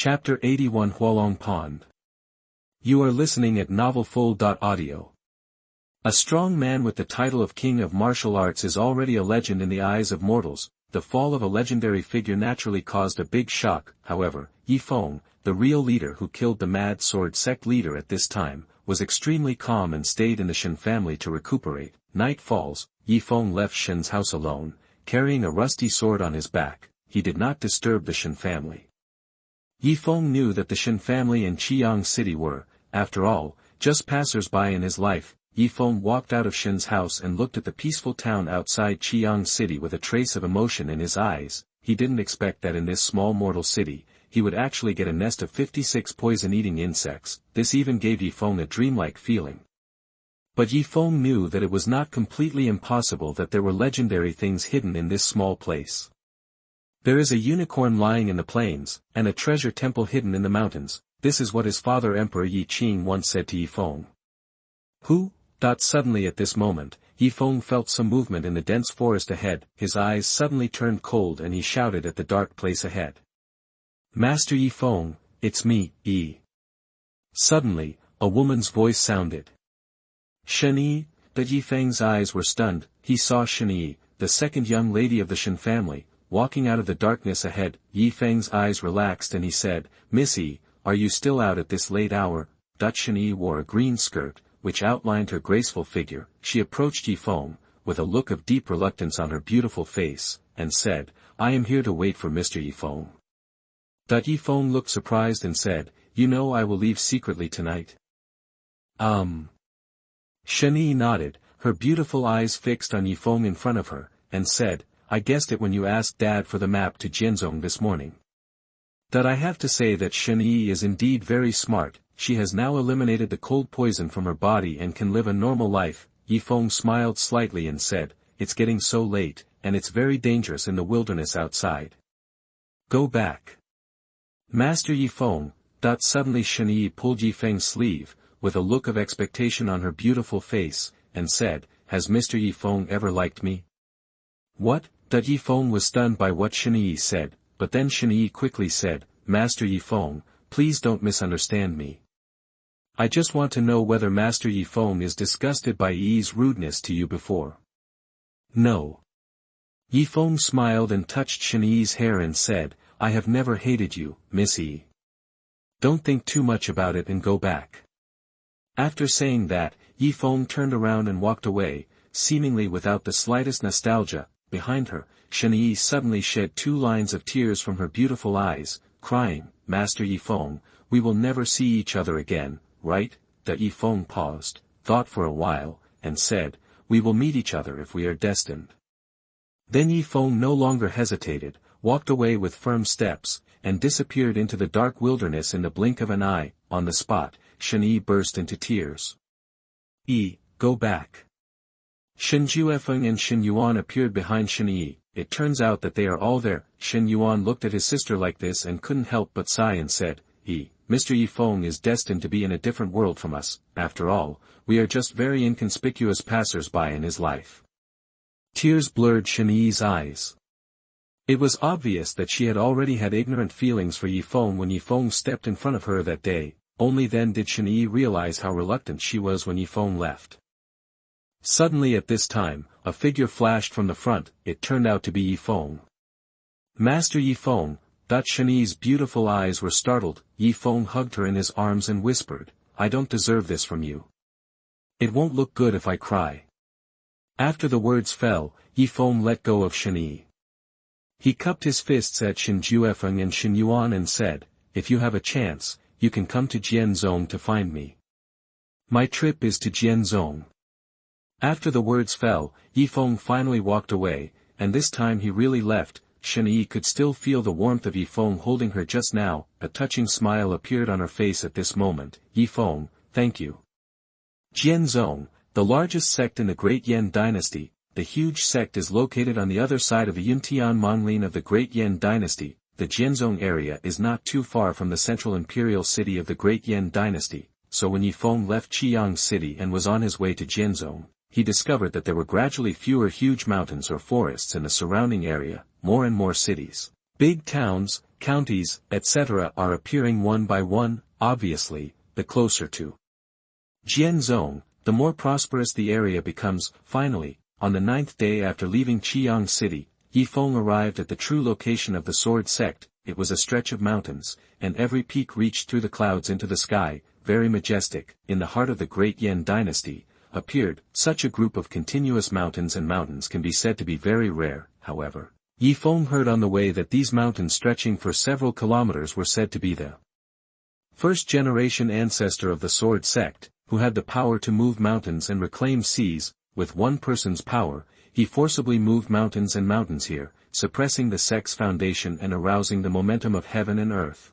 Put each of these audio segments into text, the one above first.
Chapter 81 Hualong Pond. You are listening at novelfull.audio. A strong man with the title of King of Martial Arts is already a legend in the eyes of mortals. The fall of a legendary figure naturally caused a big shock. However, Ye Feng, the real leader who killed the Mad Sword sect leader at this time, was extremely calm and stayed in the Shen family to recuperate. Night falls, Ye Feng left Shen's house alone, carrying a rusty sword on his back. He did not disturb the Shen family. Ye Feng knew that the Shen family in Xianxia city were, after all, just passers-by in his life. Ye Feng walked out of Shen's house and looked at the peaceful town outside Xianxia city with a trace of emotion in his eyes. He didn't expect that in this small mortal city, he would actually get a nest of 56 poison-eating insects. This even gave Ye Feng a dreamlike feeling. But Ye Feng knew that it was not completely impossible that there were legendary things hidden in this small place. There is a unicorn lying in the plains, and a treasure temple hidden in the mountains. This is what his father Emperor Yi Qing once said to Ye Feng. Who? Suddenly at this moment, Ye Feng felt some movement in the dense forest ahead. His eyes suddenly turned cold and he shouted at the dark place ahead. Master Ye Feng, it's me, Yi. Suddenly, a woman's voice sounded. Shen Yi. But Ye Feng's eyes were stunned. He saw Shen Yi, the second young lady of the Shen family, walking out of the darkness ahead. Ye Feng's eyes relaxed and he said, Miss Yi, are you still out at this late hour? Shen Yi wore a green skirt, which outlined her graceful figure. She approached Ye Feng, with a look of deep reluctance on her beautiful face, and said, I am here to wait for Mr. Ye Feng. Ye Feng looked surprised and said, You know I will leave secretly tonight. Shen Yi nodded, her beautiful eyes fixed on Ye Feng in front of her, and said, I guessed it when you asked Dad for the map to Jianzhong this morning. I have to say that Shen Yi is indeed very smart. She has now eliminated the cold poison from her body and can live a normal life. Ye Feng smiled slightly and said, It's getting so late, and it's very dangerous in the wilderness outside. Go back. Master Ye Feng. Suddenly Shen Yi pulled Ye Feng's sleeve, with a look of expectation on her beautiful face, and said, Has Mr. Ye Feng ever liked me? What? Ye Feng was stunned by what Shen Yi said, but then Shen Yi quickly said, Master Ye Feng, please don't misunderstand me. I just want to know whether Master Ye Feng is disgusted by Yi's rudeness to you before. No. Ye Feng smiled and touched Shen Yi's hair and said, I have never hated you, Miss Yi. Don't think too much about it and go back. After saying that, Ye Feng turned around and walked away, seemingly without the slightest nostalgia. Behind her, Shen Yi suddenly shed 2 lines of tears from her beautiful eyes, crying, Master Ye Feng, we will never see each other again, right? Ye Feng paused, thought for a while, and said, We will meet each other if we are destined. Then Ye Feng no longer hesitated, walked away with firm steps, and disappeared into the dark wilderness in the blink of an eye. On the spot, Shen Yi burst into tears. Go back. Shen Juefeng and Shen Yuan appeared behind Shen Yi. It turns out that they are all there. Shen Yuan looked at his sister like this and couldn't help but sigh and said, Mr. Ye Feng is destined to be in a different world from us. After all, we are just very inconspicuous passers-by in his life. Tears blurred Shen Yi's eyes. It was obvious that she had already had ignorant feelings for Ye Feng when Ye Feng stepped in front of her that day. Only then did Shen Yi realize how reluctant she was when Ye Feng left. Suddenly at this time, a figure flashed from the front. It turned out to be Ye Feng. Master Ye Feng. Shen Yi's beautiful eyes were startled. Ye Feng hugged her in his arms and whispered, I don't deserve this from you. It won't look good if I cry. After the words fell, Ye Feng let go of Shen Yi. He cupped his fists at Shen Juefeng and Shen Yuan and said, If you have a chance, you can come to Jianzhong to find me. My trip is to Jianzhong. After the words fell, Ye Feng finally walked away, and this time he really left. Shen Yi could still feel the warmth of Ye Feng holding her just now. A touching smile appeared on her face at this moment. Ye Feng, thank you. Jianzhong, the largest sect in the Great Yan dynasty. The huge sect is located on the other side of the Yuntian Monglin of the Great Yan dynasty. The Jianzhong area is not too far from the central imperial city of the Great Yan dynasty, so when Ye Feng left Xianxia city and was on his way to Jianzhong, he discovered that there were gradually fewer huge mountains or forests in the surrounding area, more and more cities. Big towns, counties, etc. are appearing one by one. Obviously, the closer to Jianzhong, the more prosperous the area becomes. Finally, on the 9th day after leaving Qiang City, Ye Feng arrived at the true location of the sword sect. It was a stretch of mountains, and every peak reached through the clouds into the sky, very majestic. In the heart of the great Yan dynasty, appeared such a group of continuous mountains, and mountains can be said to be very rare. However, Ye Feng heard on the way that these mountains stretching for several kilometers were said to be the first-generation ancestor of the sword sect, who had the power to move mountains and reclaim seas. With one person's power, he forcibly moved mountains and mountains here, suppressing the sect's foundation and arousing the momentum of heaven and earth.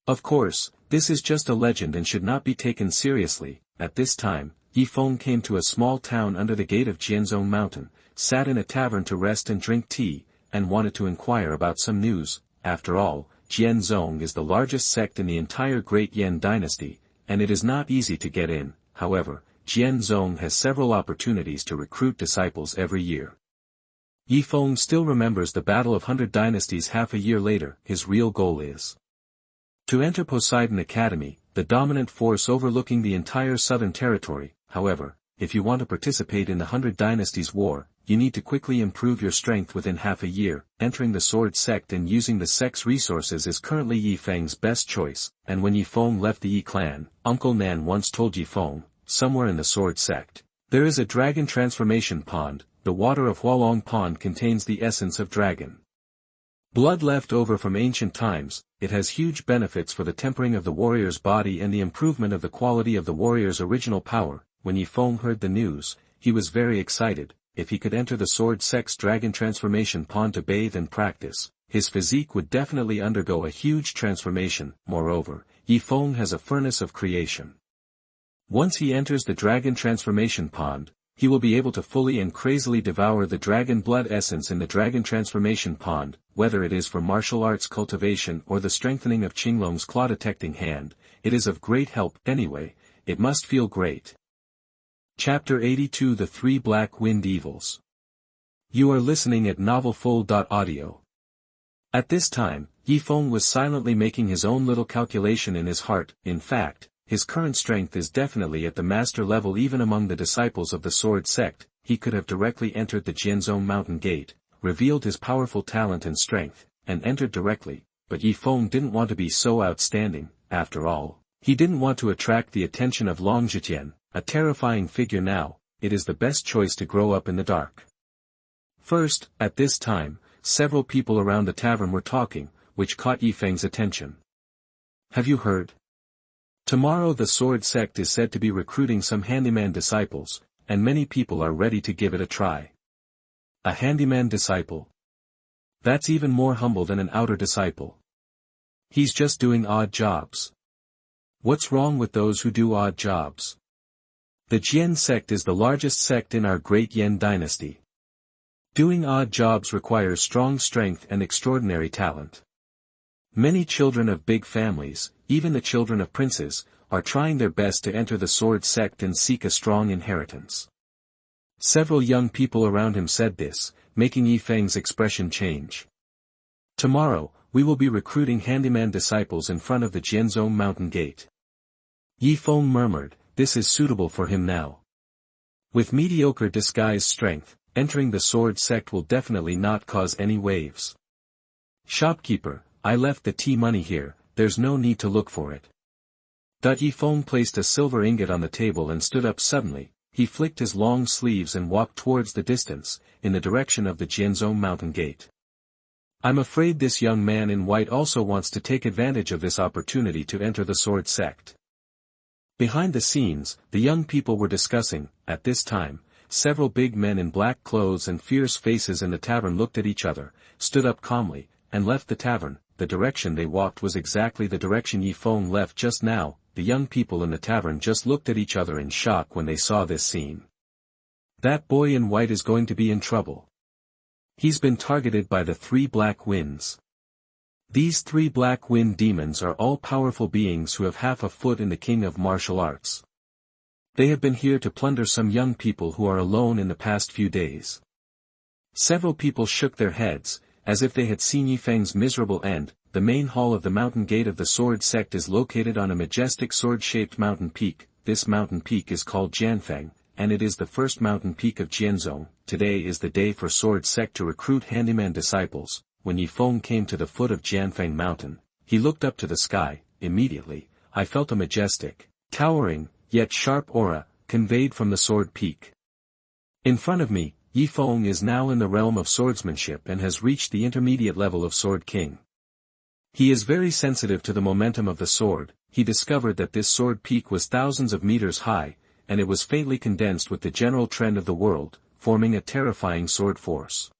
Of course, this is just a legend and should not be taken seriously. At this time, Ye Feng came to a small town under the gate of Jianzhong Mountain, sat in a tavern to rest and drink tea, and wanted to inquire about some news. After all, Jianzhong is the largest sect in the entire Great Yan dynasty, and it is not easy to get in. However, Jianzhong has several opportunities to recruit disciples every year. Ye Feng still remembers the Battle of 100 Dynasties half a year later. His real goal is to enter Poseidon Academy, the dominant force overlooking the entire southern territory. However, if you want to participate in the 100 Dynasties war, you need to quickly improve your strength within half a year. Entering the sword sect and using the sect's resources is currently Ye Feng's best choice, and when Ye Feng left the Yi clan, Uncle Nan once told Ye Feng, somewhere in the sword sect, there is a dragon transformation pond. The water of Hualong pond contains the essence of dragon blood left over from ancient times. It has huge benefits for the tempering of the warrior's body and the improvement of the quality of the warrior's original power. When Ye Feng heard the news, he was very excited. If he could enter the sword sect's dragon transformation pond to bathe and practice, his physique would definitely undergo a huge transformation. Moreover, Ye Feng has a furnace of creation. Once he enters the dragon transformation pond, he will be able to fully and crazily devour the dragon blood essence in the dragon transformation pond, whether it is for martial arts cultivation or the strengthening of Qinglong's claw-detecting hand. It is of great help. Anyway, it must feel great. Chapter 82 The Three Black Wind Evils. You are listening at novelfull.audio. At this time, Ye Feng was silently making his own little calculation in his heart. In fact, his current strength is definitely at the master level. Even among the disciples of the sword sect, he could have directly entered the Jianzhong mountain gate, revealed his powerful talent and strength, and entered directly, but Ye Feng didn't want to be so outstanding. After all, he didn't want to attract the attention of Long Zhijian, a terrifying figure now. It is the best choice to grow up in the dark. First, at this time, several people around the tavern were talking, which caught Ye Feng's attention. Have you heard? Tomorrow the sword sect is said to be recruiting some handyman disciples, and many people are ready to give it a try. A handyman disciple? That's even more humble than an outer disciple. He's just doing odd jobs. What's wrong with those who do odd jobs? The Jian sect is the largest sect in our great Yan dynasty. Doing odd jobs requires strong strength and extraordinary talent. Many children of big families, even the children of princes, are trying their best to enter the sword sect and seek a strong inheritance. Several young people around him said this, making Ye Feng's expression change. Tomorrow, we will be recruiting handyman disciples in front of the Jianzhong mountain gate. Ye Feng murmured, this is suitable for him now. With mediocre disguised strength, entering the sword sect will definitely not cause any waves. Shopkeeper, I left the tea money here, there's no need to look for it. Ye Feng placed a silver ingot on the table and stood up suddenly. He flicked his long sleeves and walked towards the distance, in the direction of the Jianzhong mountain gate. I'm afraid this young man in white also wants to take advantage of this opportunity to enter the sword sect. Behind the scenes, the young people were discussing. At this time, several big men in black clothes and fierce faces in the tavern looked at each other, stood up calmly, and left the tavern. The direction they walked was exactly the direction Ye Feng left just now. The young people in the tavern just looked at each other in shock when they saw this scene. That boy in white is going to be in trouble. He's been targeted by the three black winds. These three black wind demons are all powerful beings who have half a foot in the king of martial arts. They have been here to plunder some young people who are alone in the past few days. Several people shook their heads, as if they had seen Ye Feng's miserable end. the main hall of the mountain gate of the sword sect is located on a majestic sword-shaped mountain peak. This mountain peak is called Ye Feng, and it is the first mountain peak of Jianzhong. Today is the day for sword sect to recruit handyman disciples. When Ye Feng came to the foot of Ye Feng mountain, he looked up to the sky. Immediately, I felt a majestic, towering, yet sharp aura, conveyed from the sword peak. In front of me, Ye Feng is now in the realm of swordsmanship and has reached the intermediate level of Sword King. He is very sensitive to the momentum of the sword. He discovered that this sword peak was thousands of meters high, and it was faintly condensed with the general trend of the world, forming a terrifying sword force.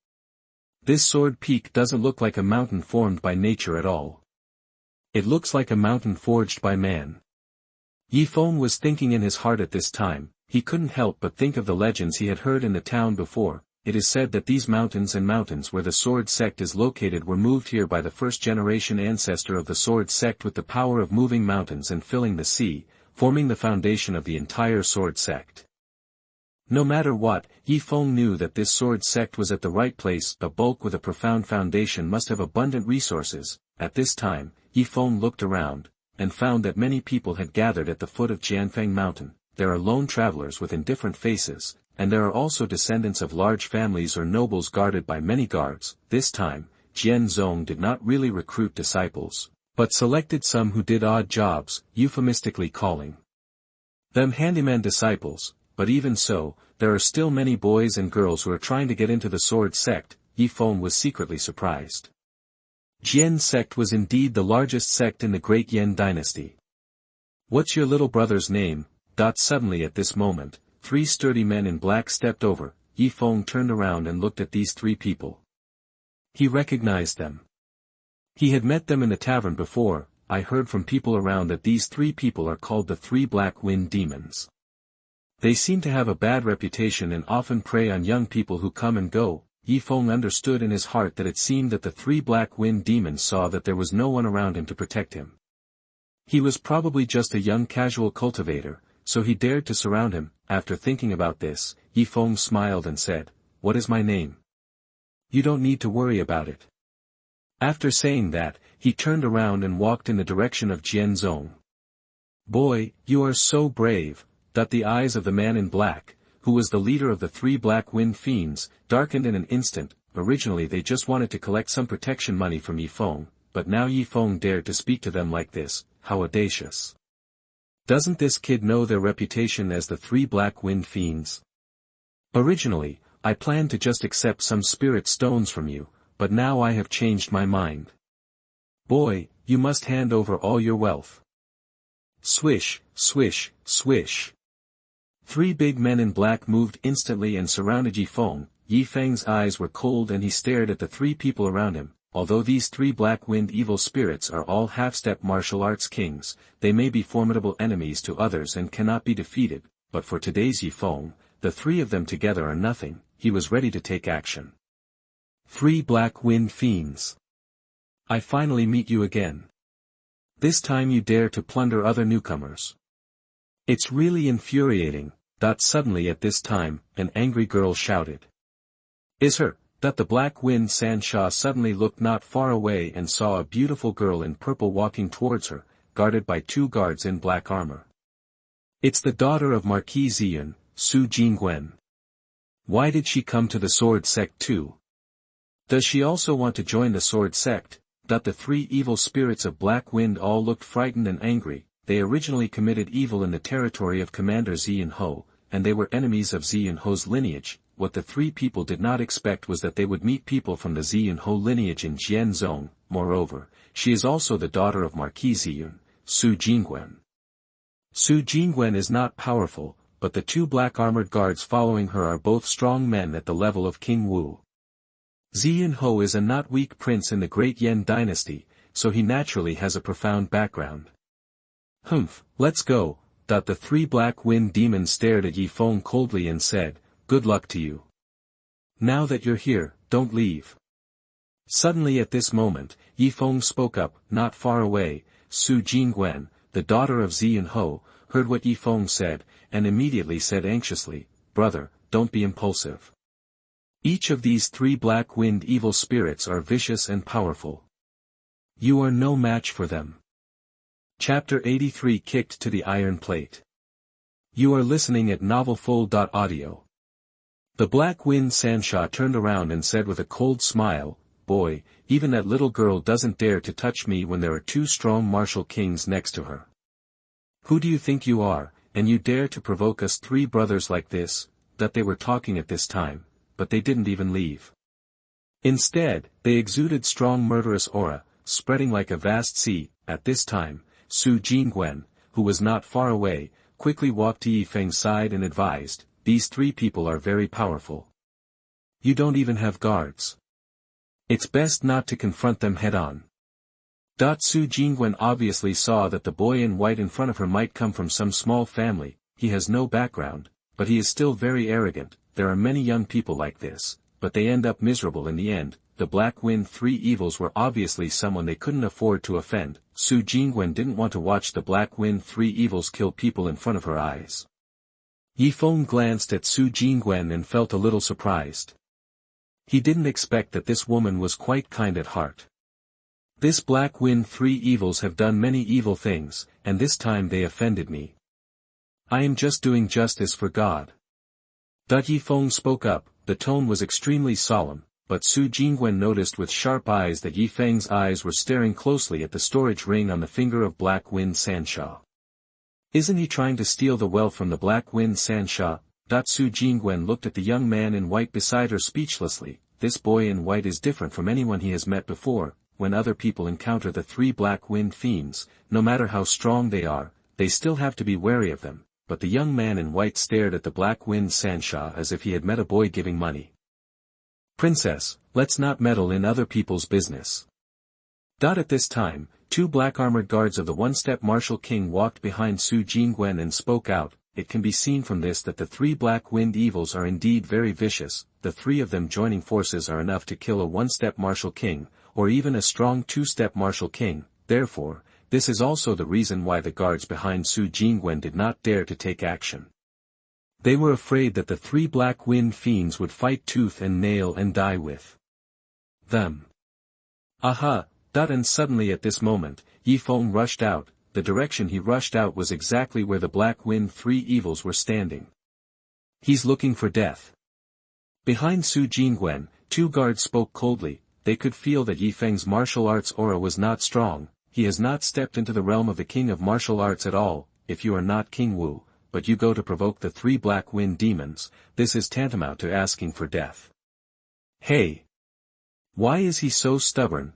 This sword peak doesn't look like a mountain formed by nature at all. It looks like a mountain forged by man. Ye Feng was thinking in his heart at this time. He couldn't help but think of the legends he had heard in the town before. It is said that these mountains and mountains where the sword sect is located were moved here by the first-generation ancestor of the sword sect with the power of moving mountains and filling the sea, forming the foundation of the entire sword sect. No matter what, Ye Feng knew that this sword sect was at the right place. A bulk with a profound foundation must have abundant resources. At this time, Ye Feng looked around, and found that many people had gathered at the foot of Ye Feng mountain. There are lone travelers with indifferent faces, and there are also descendants of large families or nobles guarded by many guards. This time, Jianzhong did not really recruit disciples, but selected some who did odd jobs, euphemistically calling them handyman disciples. But even so, there are still many boys and girls who are trying to get into the sword sect. Ye Feng was secretly surprised. Jian sect was indeed the largest sect in the great Yan dynasty. "What's your little brother's name?" Suddenly at this moment, 3 sturdy men in black stepped over. Ye Feng turned around and looked at these 3 people. He recognized them. He had met them in the tavern before. I heard from people around that these 3 people are called the 3 Black Wind Demons. They seem to have a bad reputation and often prey on young people who come and go. Ye Feng understood in his heart that it seemed that the 3 Black Wind Demons saw that there was no one around him to protect him. He was probably just a young casual cultivator, so he dared to surround him. After thinking about this, Ye Feng smiled and said, "What is my name? You don't need to worry about it." After saying that, he turned around and walked in the direction of Jianzhong. "Boy, you are so brave." The eyes of the man in black, who was the leader of the 3 Black Wind Fiends, darkened in an instant. Originally they just wanted to collect some protection money from Ye Feng, but now Ye Feng dared to speak to them like this. How audacious. Doesn't this kid know their reputation as the 3 Black Wind Fiends? Originally, I planned to just accept some spirit stones from you, but now I have changed my mind. Boy, you must hand over all your wealth. Swish, swish, swish. 3 big men in black moved instantly and surrounded Ye Feng. Ye Feng's eyes were cold and he stared at the 3 people around him. Although these 3 Black Wind evil spirits are all half-step martial arts kings, they may be formidable enemies to others and cannot be defeated, but for today's Ye Feng, the 3 of them together are nothing. He was ready to take action. 3 Black Wind Fiends. I finally meet you again. This time you dare to plunder other newcomers. It's really infuriating. Suddenly at this time, an angry girl shouted. Is her? The Black Wind Xianxia suddenly looked not far away and saw a beautiful girl in purple walking towards her, guarded by 2 guards in black armor. It's the daughter of Marquis Ziyun, Su Jingwen. Why did she come to the sword sect too? Does she also want to join the sword sect? The 3 evil spirits of Black Wind all looked frightened and angry. They originally committed evil in the territory of Commander Xianho, and they were enemies of Xianho's lineage. What the 3 people did not expect was that they would meet people from the Xianho lineage in Jianzhong. Moreover, she is also the daughter of Marquis Ziyun, Su Jingwen. Su Jingwen is not powerful, but the 2 black armored guards following her are both strong men at the level of King Wu. Xianho is a not weak prince in the great Yan dynasty, so he naturally has a profound background. Humph, let's go. The 3 Black Wind Demons stared at Ye Feng coldly and said, "Good luck to you. Now that you're here, don't leave." Suddenly at this moment, Ye Feng spoke up. Not far away, Su Jingwen, the daughter of Xianho, heard what Ye Feng said, and immediately said anxiously, "Brother, don't be impulsive. Each of these 3 Black Wind evil spirits are vicious and powerful. You are no match for them. Chapter 83 Kicked to the Iron Plate. You are listening at novelfull.audio. The Black Wind Xianxia turned around and said with a cold smile, "Boy, even that little girl doesn't dare to touch me when there are two strong martial kings next to her. Who do you think you are, and you dare to provoke us three brothers like this?" That they were talking at this time, but they didn't even leave. Instead, they exuded strong murderous aura, spreading like a vast sea. At this time, Su Jingwen, who was not far away, quickly walked to Ye Feng's side and advised, "These three people are very powerful. You don't even have guards. It's best not to confront them head-on." Su Jingwen obviously saw that the boy in white in front of her might come from some small family. He has no background, but he is still very arrogant. There are many young people like this, but they end up miserable in the end. The Black Wind Three Evils were obviously someone they couldn't afford to offend. Su Jingwen didn't want to watch the Black Wind Three Evils kill people in front of her eyes. Ye Feng glanced at Su Jingwen and felt a little surprised. He didn't expect that this woman was quite kind at heart. This Black Wind Three Evils have done many evil things, and this time they offended me. I am just doing justice for God. Ye Feng spoke up. The tone was extremely solemn, but Su Jingwen noticed with sharp eyes that Ye Feng's eyes were staring closely at the storage ring on the finger of Black Wind Xianxia. Isn't he trying to steal the wealth from the Black Wind Xianxia? Su Jingwen looked at the young man in white beside her speechlessly. This boy in white is different from anyone he has met before. When other people encounter the three Black Wind Fiends, no matter how strong they are, they still have to be wary of them. But the young man in white stared at the Black Wind Xianxia as if he had met a boy giving money. "Princess, let's not meddle in other people's business." At this time, two black-armored guards of the one-step martial king walked behind Su Jingwen and spoke out. It can be seen from this that the three Black Wind Evils are indeed very vicious. The three of them joining forces are enough to kill a one-step martial king, or even a strong two-step martial king. Therefore, this is also the reason why the guards behind Su Jingwen did not dare to take action. They were afraid that the three Black Wind Fiends would fight tooth and nail and die with them. Aha! And suddenly at this moment, Ye Feng rushed out. The direction he rushed out was exactly where the Black Wind Three Evils were standing. "He's looking for death." Behind Su Jingwen, two guards spoke coldly. They could feel that Ye Feng's martial arts aura was not strong. He has not stepped into the realm of the king of martial arts at all. If you are not King Wu, but you go to provoke the three Black Wind Demons, this is tantamount to asking for death. Hey! Why is he so stubborn?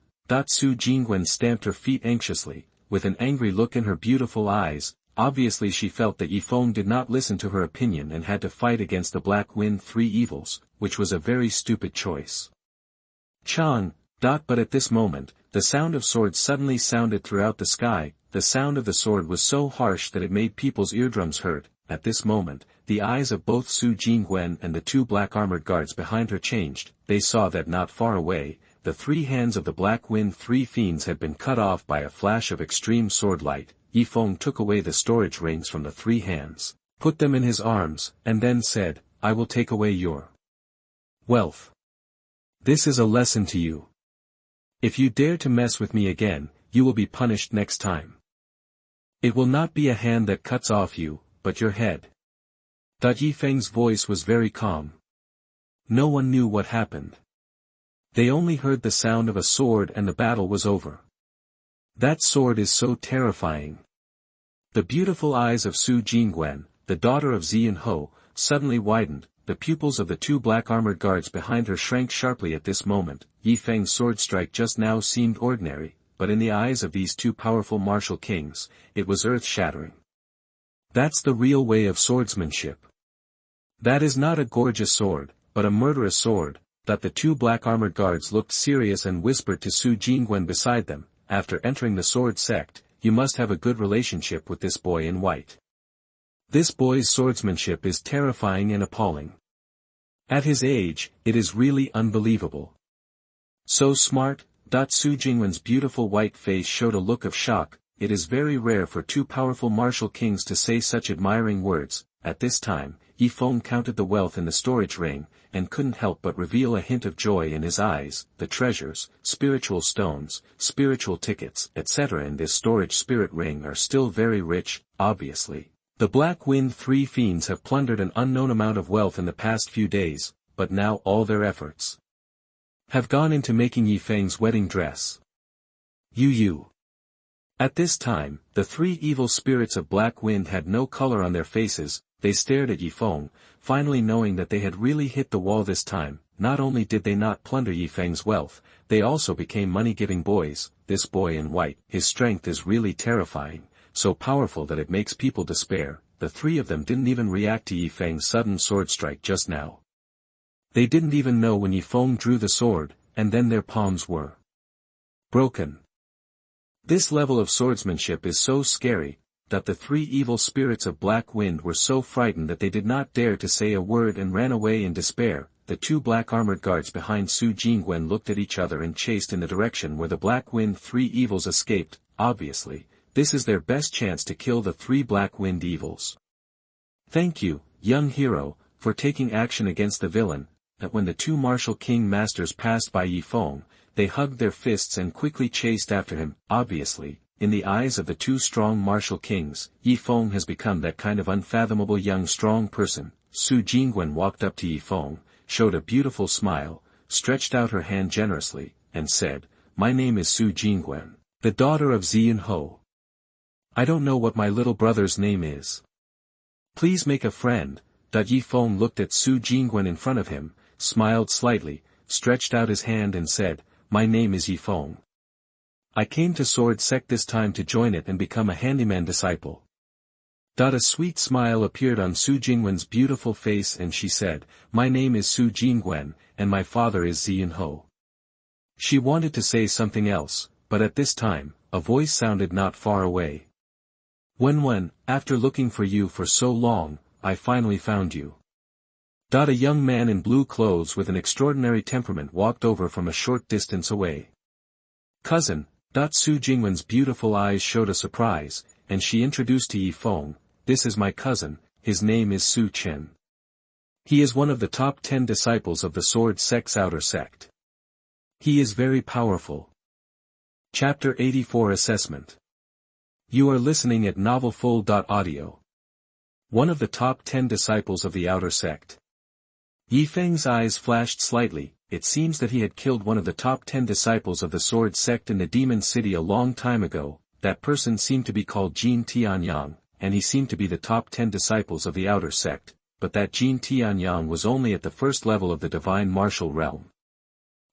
Su Jingwen stamped her feet anxiously, with an angry look in her beautiful eyes. Obviously she felt that Ye Feng did not listen to her opinion and had to fight against the Black Wind Three Evils, which was a very stupid choice. Chang! But at this moment, the sound of swords suddenly sounded throughout the sky. The sound of the sword was so harsh that it made people's eardrums hurt. At this moment, the eyes of both Su Jingwen and the two black-armored guards behind her changed. They saw that not far away, the three hands of the Black Wind Three Fiends had been cut off by a flash of extreme sword light. Ye Feng took away the storage rings from the three hands, put them in his arms, and then said, "I will take away your wealth. This is a lesson to you. If you dare to mess with me again, you will be punished next time. It will not be a hand that cuts off you, but your head." Ye Feng's voice was very calm. No one knew what happened. They only heard the sound of a sword and the battle was over. That sword is so terrifying. The beautiful eyes of Su Jingwen, the daughter of Xian Ho, suddenly widened. The pupils of the two black-armored guards behind her shrank sharply at this moment. Ye Feng's sword strike just now seemed ordinary, but in the eyes of these two powerful martial kings, it was earth-shattering. That's the real way of swordsmanship. That is not a gorgeous sword, but a murderous sword. The two black-armored guards looked serious and whispered to Su Jingwen beside them, "After entering the sword sect, you must have a good relationship with this boy in white. This boy's swordsmanship is terrifying and appalling. At his age, it is really unbelievable. So smart." Su Jingwen's beautiful white face showed a look of shock. It is very rare for two powerful martial kings to say such admiring words. At this time, Ye Feng counted the wealth in the storage ring, and couldn't help but reveal a hint of joy in his eyes. The treasures, spiritual stones, spiritual tickets, etc. in this storage spirit ring are still very rich, obviously. The Black Wind Three Fiends have plundered an unknown amount of wealth in the past few days, but now all their efforts have gone into making Ye Feng's wedding dress. You. At this time, the three evil spirits of Black Wind had no color on their faces. They stared at Ye Feng, finally knowing that they had really hit the wall this time. Not only did they not plunder Ye Feng's wealth, they also became money-giving boys. This boy in white, his strength is really terrifying, so powerful that it makes people despair. The three of them didn't even react to Ye Feng's sudden sword strike just now. They didn't even know when Ye Feng drew the sword, and then their palms were broken. This level of swordsmanship is so scary, that the three evil spirits of Black Wind were so frightened that they did not dare to say a word and ran away in despair. The two black armored guards behind Su Jingwen looked at each other and chased in the direction where the Black Wind Three evils escaped. Obviously, this is their best chance to kill the three Black Wind evils. Thank you, young hero, for taking action against the villain. That when the two martial king masters passed by Ye Feng, they hugged their fists and quickly chased after him. Obviously, in the eyes of the two strong martial kings, Ye Feng has become that kind of unfathomable young strong person. Su Jingwen walked up to Ye Feng, showed a beautiful smile, stretched out her hand generously, and said, "My name is Su Jingwen, the daughter of Xianxia. I don't know what my little brother's name is. Please make a friend." Ye Feng looked at Su Jingwen in front of him, smiled slightly, stretched out his hand and said, "My name is Ye Feng. I came to Sword Sect this time to join it and become a handyman disciple." A sweet smile appeared on Su Jingwen's beautiful face and she said, "My name is Su Jingwen, and my father is Xianxia." She wanted to say something else, but at this time, a voice sounded not far away. When, after looking for you for so long, I finally found you." A young man in blue clothes with an extraordinary temperament walked over from a short distance away. "Cousin." Su Jingwen's beautiful eyes showed a surprise, and she introduced to Ye Feng, "This is my cousin, his name is Su Chen. He is one of the top 10 disciples of the Sword Sect's outer sect. He is very powerful." Chapter 84 Assessment. You are listening at novelfull.audio. One of the top 10 disciples of the outer sect. Ye Feng's eyes flashed slightly. It seems that he had killed one of the top 10 disciples of the Sword Sect in the Demon City a long time ago. That person seemed to be called Jin Tianyang, and he seemed to be the top 10 disciples of the outer sect, but that Jin Tianyang was only at the first level of the divine martial realm.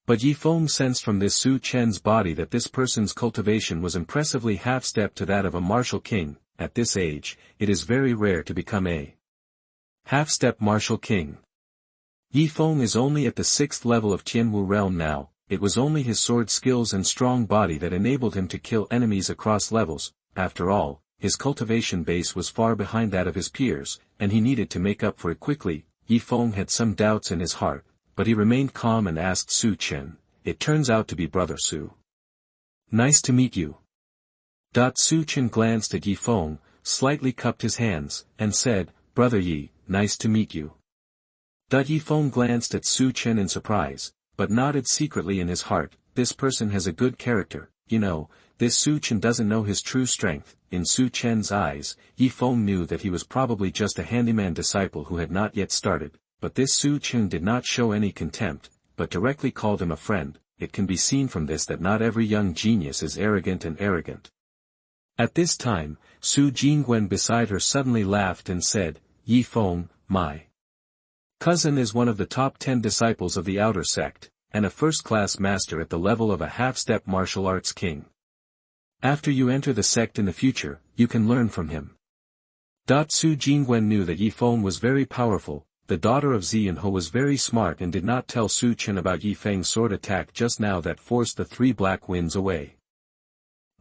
But Ye Feng sensed from this Su Chen's body that this person's cultivation was impressively half-step to that of a martial king. At this age, it is very rare to become a half-step martial king. Ye Feng is only at the 6th level of Tianwu realm now. It was only his sword skills and strong body that enabled him to kill enemies across levels. After all, his cultivation base was far behind that of his peers, and he needed to make up for it quickly. Ye Feng had some doubts in his heart, but he remained calm and asked Su Chen, "It turns out to be Brother Su. Nice to meet you." Su Chen glanced at Ye Feng, slightly cupped his hands, and said, "Brother Yi, nice to meet you." Ye Feng glanced at Su Chen in surprise, but nodded secretly in his heart. This person has a good character. This Su Chen doesn't know his true strength. In Su Chen's eyes, Ye Feng knew that he was probably just a handyman disciple who had not yet started, but this Su Chen did not show any contempt, but directly called him a friend. It can be seen from this that not every young genius is arrogant. At this time, Su Jingwen beside her suddenly laughed and said, "Ye Feng, my cousin is one of the top 10 disciples of the outer sect, and a first-class master at the level of a half-step martial arts king. After you enter the sect in the future, you can learn from him." Su Jingwen knew that Ye Feng was very powerful. The daughter of Xianxia was very smart and did not tell Su Chen about Ye Feng's sword attack just now that forced the 3 black winds away.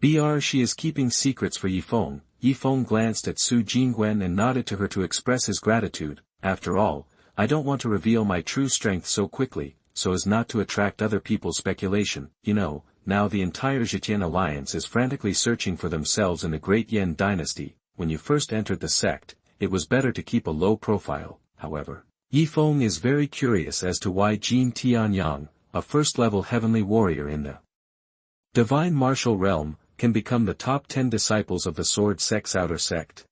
She is keeping secrets for Ye Feng. Ye Feng glanced at Su Jingwen and nodded to her to express his gratitude. After all, I don't want to reveal my true strength so quickly, so as not to attract other people's speculation. Now the entire Zhejian alliance is frantically searching for themselves in the great Yan dynasty. When you first entered the sect, it was better to keep a low profile. However, Ye Feng is very curious as to why Jin Tianyang, a first-level heavenly warrior in the divine martial realm, can become the top 10 disciples of the Sword Sect's outer sect.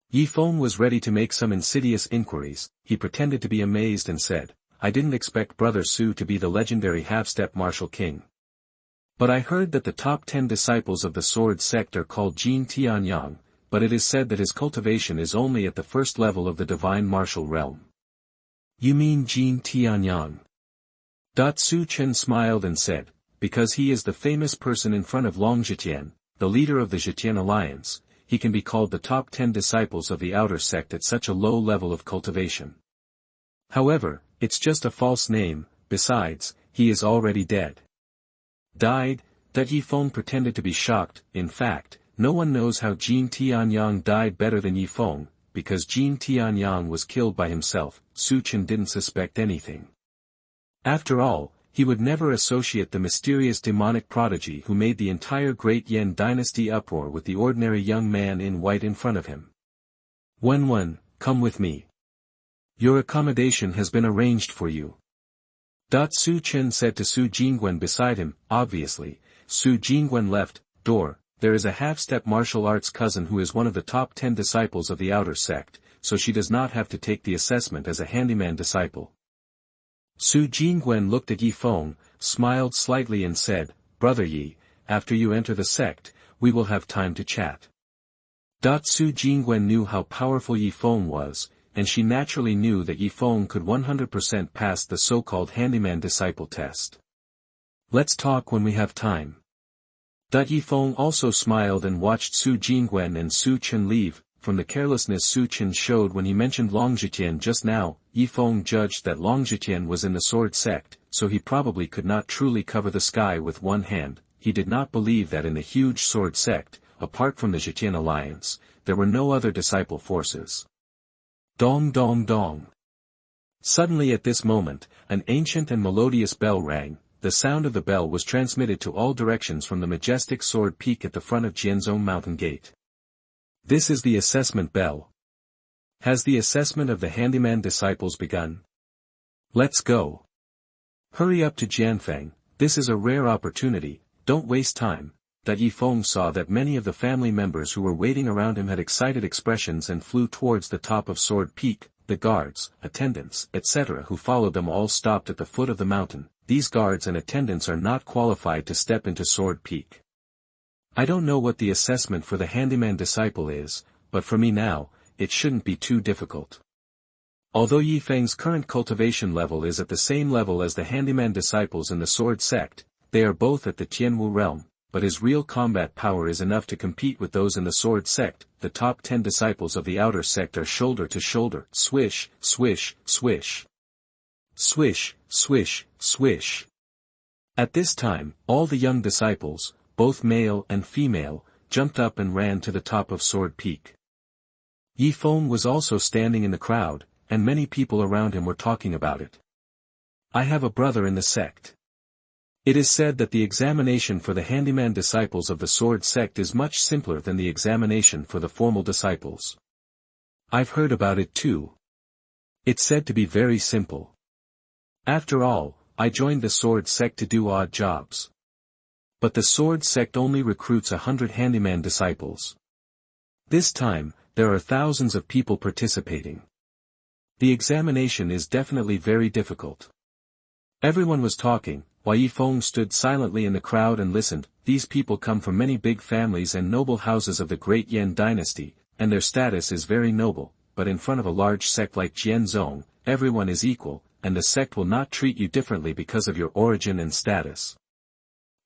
Ye Feng was ready to make some insidious inquiries. He pretended to be amazed and said, "I didn't expect Brother Su to be the legendary half-step martial king. But I heard that the top 10 disciples of the Sword Sect are called Jin Tianyang, but it is said that his cultivation is only at the first level of the divine martial realm." "You mean Jin Tianyang?" Su Chen smiled and said, "Because he is the famous person in front of Long Zhetian, the leader of the Zhetian alliance, he can be called the top 10 disciples of the outer sect at such a low level of cultivation. However, it's just a false name. Besides, he is already dead." "Died?" That Ye Feng pretended to be shocked. In fact, no one knows how Jin Tianyang died better than Ye Feng, because Jin Tianyang was killed by himself. Su Chen didn't suspect anything. After all, he would never associate the mysterious demonic prodigy who made the entire Great Yan dynasty uproar with the ordinary young man in white in front of him. "Wen, come with me. Your accommodation has been arranged for you." Su Chen said to Su Jingwen beside him. Obviously, Su Jingwen left. Door, there is a half-step martial arts cousin who is one of the top 10 disciples of the outer sect, so she does not have to take the assessment as a handyman disciple. Su Jingwen looked at Ye Feng, smiled slightly and said, "Brother Yi, after you enter the sect, we will have time to chat." Su Jingwen knew how powerful Ye Feng was, and she naturally knew that Ye Feng could 100% pass the so-called handyman disciple test. "Let's talk when we have time." Ye Feng also smiled and watched Su Jingwen and Su Chen leave. From the carelessness Su Chen showed when he mentioned Long Zhetian just now, Ye Feng judged that Long Zhetian was in the Sword Sect, so he probably could not truly cover the sky with one hand. He did not believe that in the huge Sword Sect, apart from the Zhetian alliance, there were no other disciple forces. Dong dong dong. Suddenly at this moment, an ancient and melodious bell rang. The sound of the bell was transmitted to all directions from the majestic sword peak at the front of Jianzhou Mountain Gate. "This is the assessment bell. Has the assessment of the handyman disciples begun? Let's go. Hurry up to Jianfeng, this is a rare opportunity, don't waste time." Ye Feng saw that many of the family members who were waiting around him had excited expressions and flew towards the top of Sword Peak. The guards, attendants, etc. who followed them all stopped at the foot of the mountain. These guards and attendants are not qualified to step into Sword Peak. "I don't know what the assessment for the handyman disciple is, but for me now, it shouldn't be too difficult." Although Ye Feng's current cultivation level is at the same level as the handyman disciples in the Sword Sect, they are both at the Tianwu realm, but his real combat power is enough to compete with those in the Sword Sect. The top 10 disciples of the outer sect are shoulder to shoulder. Swish, swish, swish. Swish, swish, swish. At this time, all the young disciples, both male and female, jumped up and ran to the top of Sword Peak. Ye Feng was also standing in the crowd, and many people around him were talking about it. "I have a brother in the sect. It is said that the examination for the handyman disciples of the Sword Sect is much simpler than the examination for the formal disciples. I've heard about it too. It's said to be very simple. After all, I joined the Sword Sect to do odd jobs. But the Sword Sect only recruits 100 handyman disciples. This time, there are thousands of people participating. The examination is definitely very difficult." Everyone was talking, while Ye Feng stood silently in the crowd and listened. These people come from many big families and noble houses of the Great Yan dynasty, and their status is very noble, but in front of a large sect like Jianzhong, everyone is equal, and the sect will not treat you differently because of your origin and status.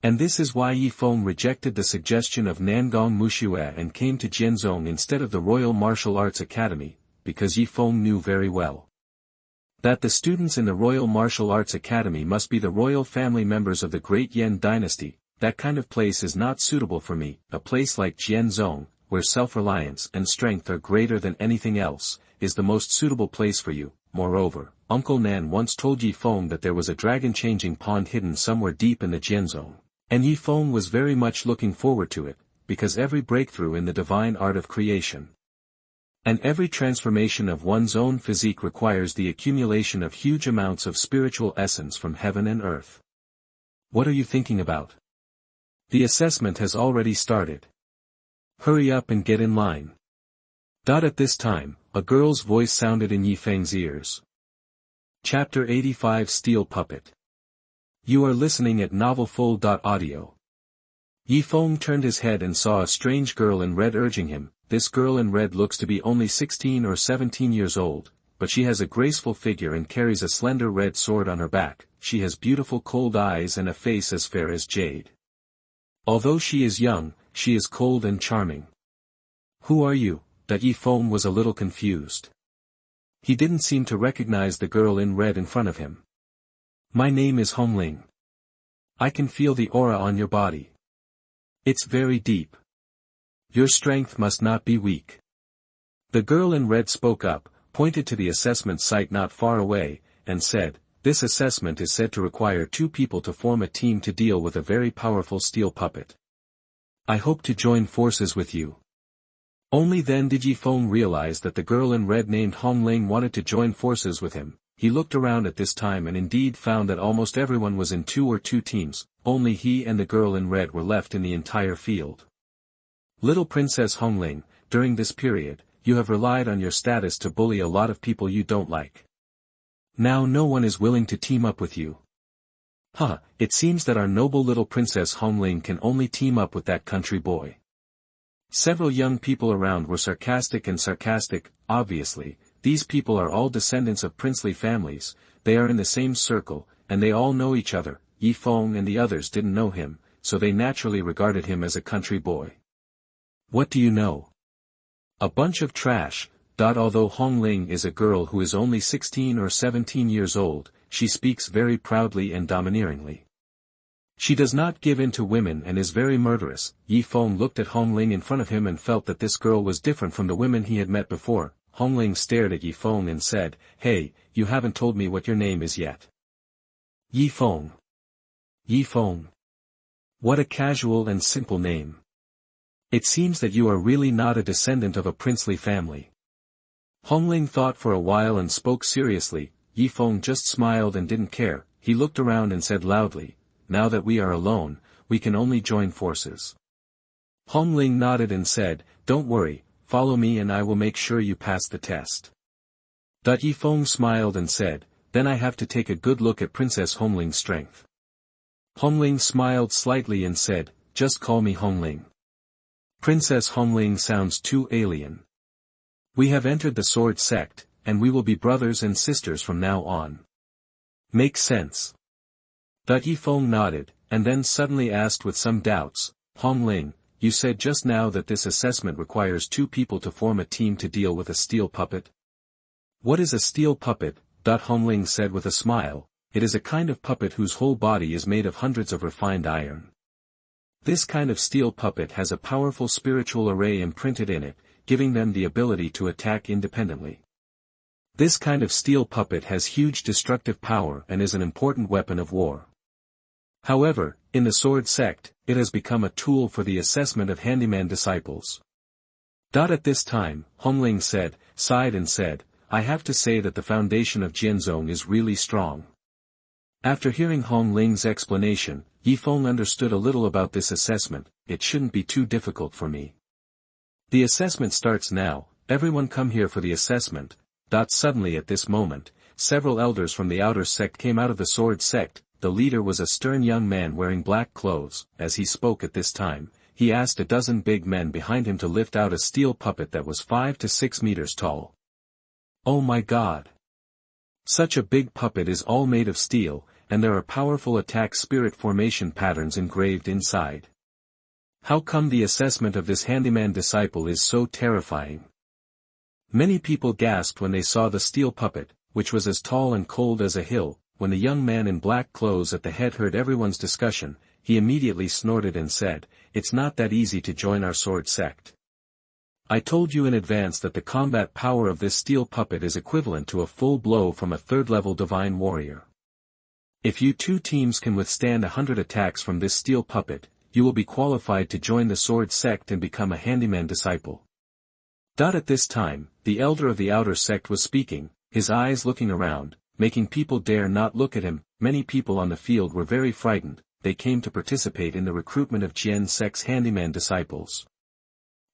And this is why Ye Feng rejected the suggestion of Nangong Muxue and came to Jianzhong instead of the Royal Martial Arts Academy, because Ye Feng knew very well that the students in the Royal Martial Arts Academy must be the royal family members of the Great Yan dynasty. That kind of place is not suitable for me. A place like Jianzhong, where self-reliance and strength are greater than anything else, is the most suitable place for you. Moreover, Uncle Nan once told Ye Feng that there was a dragon-changing pond hidden somewhere deep in the Jianzhong, and Ye Feng was very much looking forward to it, because every breakthrough in the divine art of creation And every transformation of one's own physique requires the accumulation of huge amounts of spiritual essence from heaven and earth. What are you thinking about? The assessment has already started. Hurry up and get in line. At this time, a girl's voice sounded in Ye Feng's ears. Chapter 85 Steel Puppet. You are listening at novelfull.audio. Ye Feng turned his head and saw a strange girl in red urging him. This girl in red looks to be only 16 or 17 years old, but she has a graceful figure and carries a slender red sword on her back. She has beautiful cold eyes and a face as fair as jade. Although she is young, she is cold and charming. Who are you? Ye Feng was a little confused. He didn't seem to recognize the girl in red in front of him. My name is Hualong. I can feel the aura on your body. It's very deep. Your strength must not be weak. The girl in red spoke up, pointed to the assessment site not far away, and said, this assessment is said to require 2 people to form a team to deal with a very powerful steel puppet. I hope to join forces with you. Only then did Ye Feng realize that the girl in red named Hualong wanted to join forces with him. He looked around at this time and indeed found that almost everyone was in 2 or 2 teams, only he and the girl in red were left in the entire field. Little Princess Hualong, during this period, you have relied on your status to bully a lot of people you don't like. Now no one is willing to team up with you. It seems that our noble little Princess Hualong can only team up with that country boy. Several young people around were sarcastic. Obviously, these people are all descendants of princely families, they are in the same circle, and they all know each other. Ye Feng and the others didn't know him, so they naturally regarded him as a country boy. What do you know? A bunch of trash. Although Hualong is a girl who is only 16 or 17 years old, she speaks very proudly and domineeringly. She does not give in to women and is very murderous. Ye Feng looked at Hualong in front of him and felt that this girl was different from the women he had met before. Hualong stared at Ye Feng and said, Hey, you haven't told me what your name is yet. Ye Feng. Ye Feng. What a casual and simple name. It seems that you are really not a descendant of a princely family. Hualong thought for a while and spoke seriously. Ye Feng just smiled and didn't care. He looked around and said loudly, now that we are alone, we can only join forces. Hualong nodded and said, don't worry, follow me and I will make sure you pass the test. Ye Feng smiled and said, then I have to take a good look at Princess Hualong's strength. Hualong smiled slightly and said, just call me Hualong. Princess Hualong sounds too alien. We have entered the sword sect, and we will be brothers and sisters from now on. Makes sense. Ye Feng nodded, and then suddenly asked with some doubts, Hualong, you said just now that this assessment requires 2 people to form a team to deal with a steel puppet? What is a steel puppet? Hualong said with a smile, it is a kind of puppet whose whole body is made of hundreds of refined iron. This kind of steel puppet has a powerful spiritual array imprinted in it, giving them the ability to attack independently. This kind of steel puppet has huge destructive power and is an important weapon of war. However, in the sword sect, it has become a tool for the assessment of handyman disciples. At this time, Hualong sighed and said, I have to say that the foundation of Xianxia is really strong. After hearing Hualong's explanation, Ye Feng understood a little about this assessment. It shouldn't be too difficult for me. The assessment starts now, everyone come here for the assessment. Suddenly at this moment, several elders from the outer sect came out of the sword sect. The leader was a stern young man wearing black clothes. As he spoke at this time, he asked a dozen big men behind him to lift out a steel puppet that was 5 to 6 meters tall. Oh my God! Such a big puppet is all made of steel, and there are powerful attack spirit formation patterns engraved inside. How come the assessment of this handyman disciple is so terrifying? Many people gasped when they saw the steel puppet, which was as tall and cold as a hill. When the young man in black clothes at the head heard everyone's discussion, he immediately snorted and said, it's not that easy to join our sword sect. I told you in advance that the combat power of this steel puppet is equivalent to a full blow from a 3rd-level divine warrior. If you 2 teams can withstand 100 attacks from this steel puppet, you will be qualified to join the sword sect and become a handyman disciple. At this time, the elder of the outer sect was speaking, his eyes looking around, making people dare not look at him. Many people on the field were very frightened. They came to participate in the recruitment of Jian sect's handyman disciples.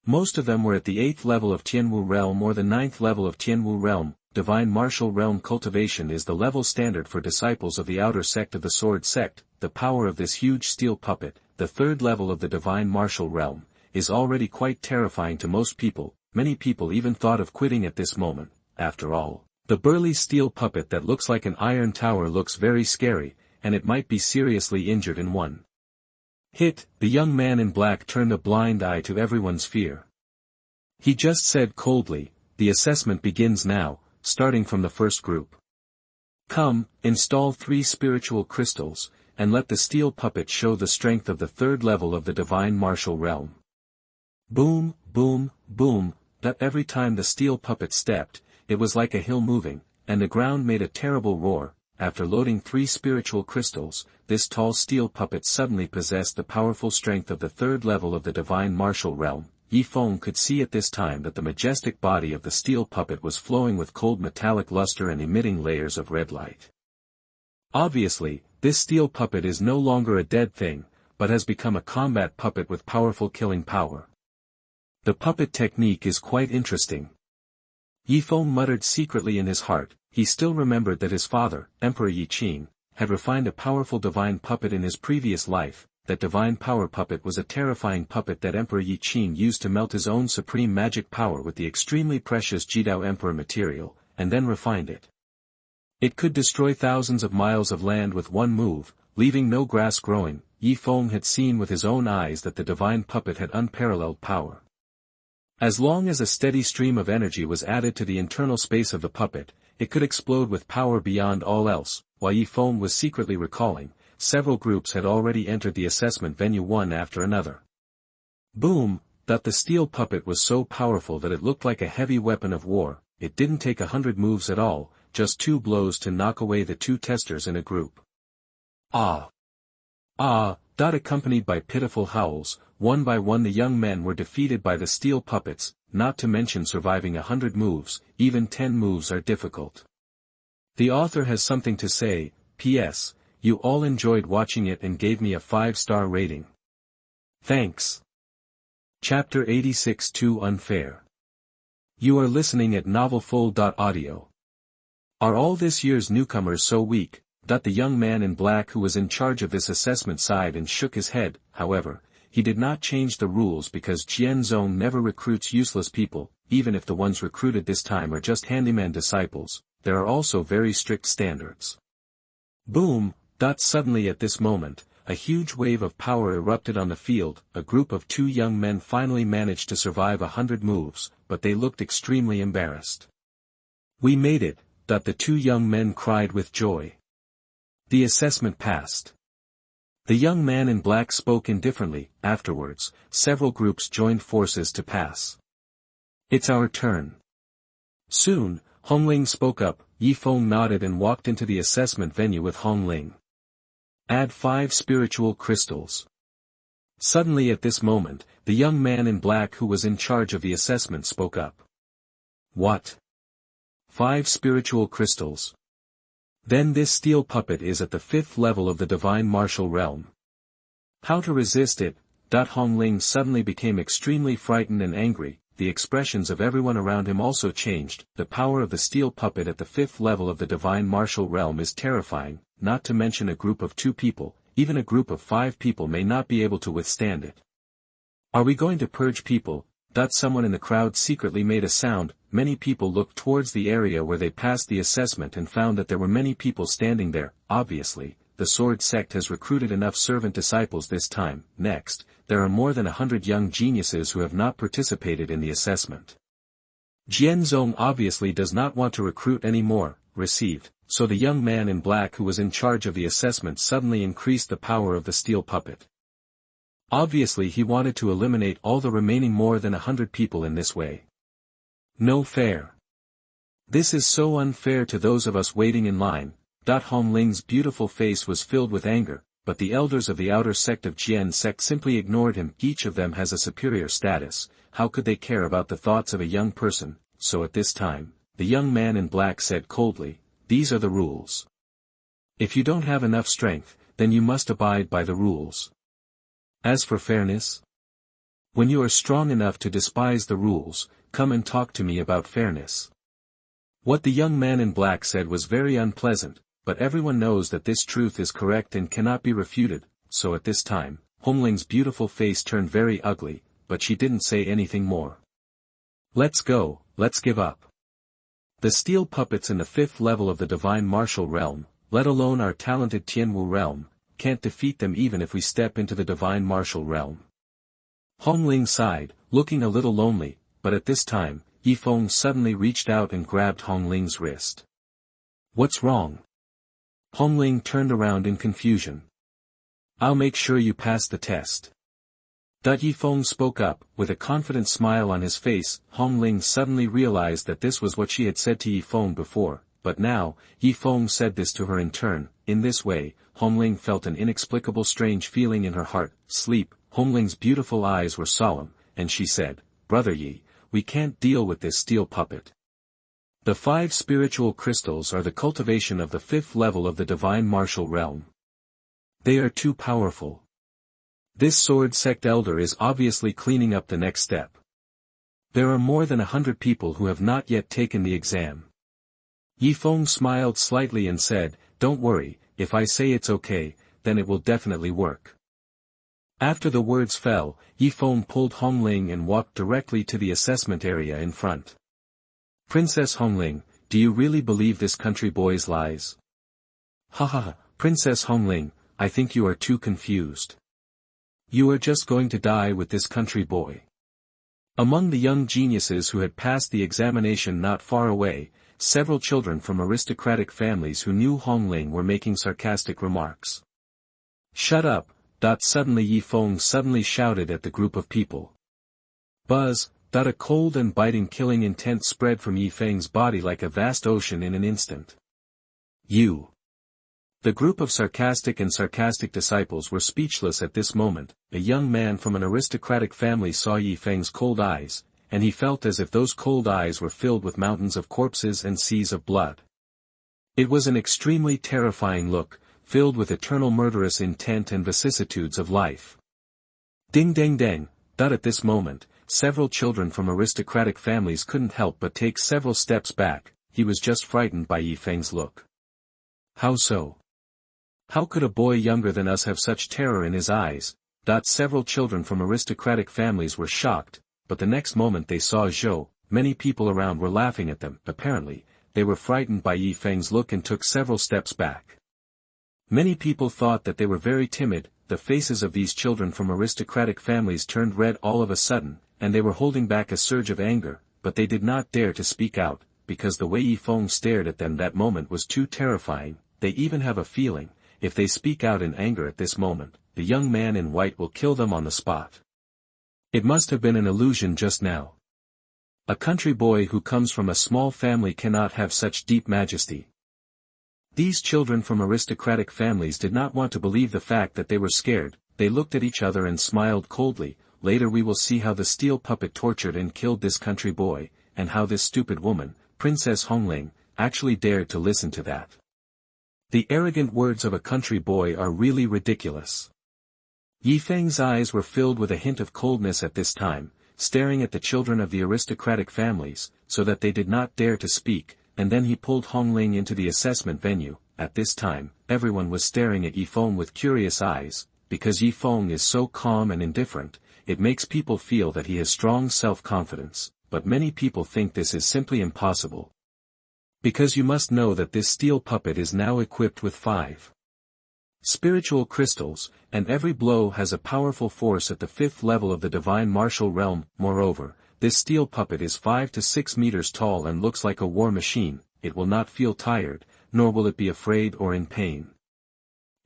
Most of them were at the 8th level of Tianwu realm or the 9th level of Tianwu realm. Divine martial realm cultivation is the level standard for disciples of the outer sect of the sword sect. The power of this huge steel puppet, the 3rd level of the divine martial realm, is already quite terrifying to most people. Many people even thought of quitting at this moment. After all, the burly steel puppet that looks like an iron tower looks very scary, and it might be seriously injured in one hit. The young man in black turned a blind eye to everyone's fear. He just said coldly, "The assessment begins now, starting from the first group. Come, install 3 spiritual crystals, and let the steel puppet show the strength of the 3rd level of the divine martial realm." Boom, boom, boom, that every time the steel puppet stepped, it was like a hill moving, and the ground made a terrible roar. After loading 3 spiritual crystals, this tall steel puppet suddenly possessed the powerful strength of the 3rd level of the divine martial realm. Ye Feng could see at this time that the majestic body of the steel puppet was flowing with cold metallic luster and emitting layers of red light. Obviously, this steel puppet is no longer a dead thing, but has become a combat puppet with powerful killing power. The puppet technique is quite interesting. Ye Feng muttered secretly in his heart. He still remembered that his father, Emperor Yi Qin, had refined a powerful divine puppet in his previous life. That divine power puppet was a terrifying puppet that Emperor Yi Qin used to melt his own supreme magic power with the extremely precious Jidao Emperor material, and then refined it. It could destroy thousands of miles of land with one move, leaving no grass growing. Ye Feng had seen with his own eyes that the divine puppet had unparalleled power. As long as a steady stream of energy was added to the internal space of the puppet, it could explode with power beyond all else. While Ye Feng was secretly recalling, several groups had already entered the assessment venue one after another. Boom, that the steel puppet was so powerful that it looked like a heavy weapon of war. It didn't take 100 moves at all, just 2 blows to knock away the 2 testers in a group. Ah! Ah! Accompanied by pitiful howls, one by one the young men were defeated by the steel puppets, not to mention surviving 100 moves. Even 10 moves are difficult. The author has something to say. P.S. You all enjoyed watching it and gave me a 5-star rating. Thanks. Chapter 86 Too Unfair. You are listening at novelfull.audio. Are all this year's newcomers so weak? The young man in black who was in charge of this assessment sighed and shook his head. However, he did not change the rules because Xianxia never recruits useless people, even if the ones recruited this time are just handyman disciples. There are also very strict standards. Boom! Suddenly at this moment, a huge wave of power erupted on the field. A group of 2 young men finally managed to survive 100 moves, but they looked extremely embarrassed. We made it! The 2 young men cried with joy. The assessment passed. The young man in black spoke indifferently. Afterwards, several groups joined forces to pass. It's our turn. Soon, Hongling spoke up. Ye Feng nodded and walked into the assessment venue with Hongling. Add 5 spiritual crystals. Suddenly at this moment, the young man in black who was in charge of the assessment spoke up. What? 5 spiritual crystals. Then this steel puppet is at the 5th level of the divine martial realm. How to resist it? Hongling suddenly became extremely frightened and angry. The expressions of everyone around him also changed. The power of the steel puppet at the 5th level of the divine martial realm is terrifying, not to mention a group of 2 people. Even a group of 5 people may not be able to withstand it. Are we going to purge people? Someone in the crowd secretly made a sound. Many people looked towards the area where they passed the assessment and found that there were many people standing there. Obviously, the sword sect has recruited enough servant disciples this time. Next, there are more than 100 young geniuses who have not participated in the assessment. Jianzong obviously does not want to recruit any more. Received. So the young man in black who was in charge of the assessment suddenly increased the power of the steel puppet. Obviously he wanted to eliminate all the remaining more than 100 people in this way. No fair. This is so unfair to those of us waiting in line. Hongling's beautiful face was filled with anger, but the elders of the outer sect of Jian sect simply ignored him. Each of them has a superior status. How could they care about the thoughts of a young person? so at this time, the young man in black said coldly, "These are the rules. If you don't have enough strength, then you must abide by the rules. As for fairness, when you are strong enough to despise the rules, come and talk to me about fairness." What the young man in black said was very unpleasant, but everyone knows that this truth is correct and cannot be refuted, so at this time, Hualong's beautiful face turned very ugly, but she didn't say anything more. "Let's go, let's give up. The steel puppets in the 5th level of the divine martial realm, let alone our talented Tianwu realm, can't defeat them even if we step into the divine martial realm." Hualong sighed, looking a little lonely, but at this time, Ye Feng suddenly reached out and grabbed Hualong's wrist. "What's wrong?" Hualong turned around in confusion. "I'll make sure you pass the test." Ye Feng spoke up, with a confident smile on his face. Hualong suddenly realized that this was what she had said to Ye Feng before, but now, Ye Feng said this to her in turn. In this way, Hualong felt an inexplicable strange feeling in her heart. Sleep. Hualong's beautiful eyes were solemn, and she said, "Brother Ye, we can't deal with this steel puppet. The 5 spiritual crystals are the cultivation of the 5th level of the divine martial realm. They are too powerful. This sword sect elder is obviously cleaning up the next step. There are more than 100 people who have not yet taken the exam." Ye Feng smiled slightly and said, "Don't worry, if I say it's okay, then it will definitely work." After the words fell, Ye Feng pulled Hualong and walked directly to the assessment area in front. "Princess Hualong, do you really believe this country boy's lies?" "Ha ha ha, Princess Hualong, I think you are too confused. You are just going to die with this country boy." Among the young geniuses who had passed the examination not far away, several children from aristocratic families who knew Hualong were making sarcastic remarks. "Shut up!" Suddenly Ye Feng suddenly shouted at the group of people. Buzz! A cold and biting killing intent spread from Ye Feng's body like a vast ocean in an instant. "You!" The group of sarcastic disciples were speechless at this moment. A young man from an aristocratic family saw Ye Feng's cold eyes, and he felt as if those cold eyes were filled with mountains of corpses and seas of blood. It was an extremely terrifying look, filled with eternal murderous intent and vicissitudes of life. Ding dang dang! At this moment, several children from aristocratic families couldn't help but take several steps back. He was just frightened by Ye Feng's look. "How so? How could a boy younger than us have such terror in his eyes?" Several children from aristocratic families were shocked, but the next moment they saw Zhou. Many people around were laughing at them. Apparently, they were frightened by Ye Feng's look and took several steps back. Many people thought that they were very timid. The faces of these children from aristocratic families turned red all of a sudden, and they were holding back a surge of anger, but they did not dare to speak out, because the way Ye Feng stared at them that moment was too terrifying. They even have a feeling, if they speak out in anger at this moment, the young man in white will kill them on the spot. It must have been an illusion just now. A country boy who comes from a small family cannot have such deep majesty. These children from aristocratic families did not want to believe the fact that they were scared. They looked at each other and smiled coldly. Later we will see how the steel puppet tortured and killed this country boy, and how this stupid woman, Princess Hualong, actually dared to listen to that. The arrogant words of a country boy are really ridiculous. Ye Feng's eyes were filled with a hint of coldness at this time, staring at the children of the aristocratic families, so that they did not dare to speak, and then he pulled Hualong into the assessment venue. At this time, everyone was staring at Ye Feng with curious eyes. Because Ye Feng is so calm and indifferent, it makes people feel that he has strong self-confidence, but many people think this is simply impossible. Because you must know that this steel puppet is now equipped with 5 spiritual crystals, and every blow has a powerful force at the 5th level of the divine martial realm. Moreover, this steel puppet is 5 to 6 meters tall and looks like a war machine. It will not feel tired, nor will it be afraid or in pain.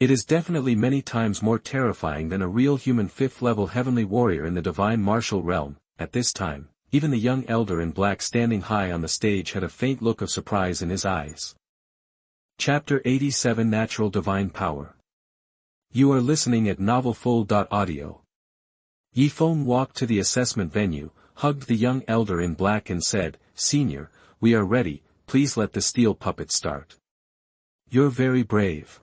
It is definitely many times more terrifying than a real human 5th level heavenly warrior in the divine martial realm. At this time, even the young elder in black standing high on the stage had a faint look of surprise in his eyes. Chapter 87 Natural Divine Power. You are listening at novelfull.audio. Ye Feng walked to the assessment venue, hugged the young elder in black and said, Senior, we are ready, please let the steel puppet start. You're very brave.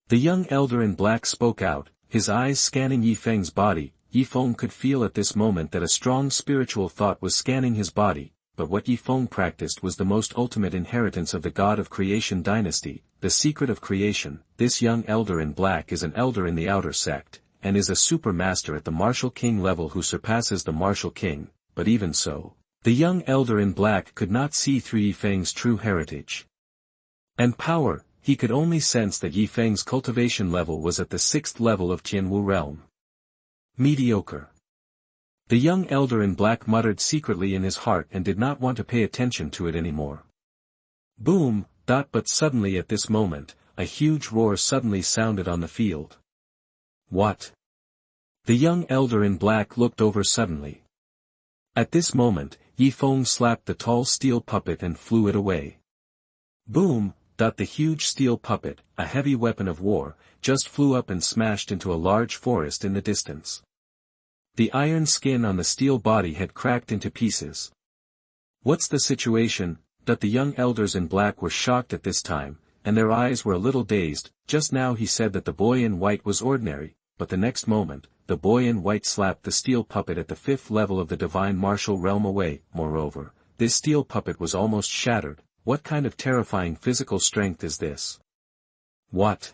The young elder in black spoke out, his eyes scanning Ye Feng's body. Ye Feng could feel at this moment that a strong spiritual thought was scanning his body, but what Ye Feng practiced was the most ultimate inheritance of the God of Creation dynasty, the secret of creation. This young elder in black is an elder in the outer sect, and is a super master at the martial king level who surpasses the martial king, but even so, the young elder in black could not see through Ye Feng's true heritage and power. He could only sense that Ye Feng's cultivation level was at the 6th level of Tianwu realm. Mediocre. The young elder in black muttered secretly in his heart and did not want to pay attention to it anymore. Boom, but suddenly at this moment, a huge roar suddenly sounded on the field. What? The young elder in black looked over suddenly. At this moment, Ye Feng slapped the tall steel puppet and flew it away. Boom, the huge steel puppet, a heavy weapon of war, just flew up and smashed into a large forest in the distance. The iron skin on the steel body had cracked into pieces. What's the situation? The young elders in black were shocked at this time, and their eyes were a little dazed. Just now he said that the boy in white was ordinary, but the next moment, the boy in white slapped the steel puppet at the 5th level of the divine martial realm away. Moreover, this steel puppet was almost shattered. What kind of terrifying physical strength is this? What?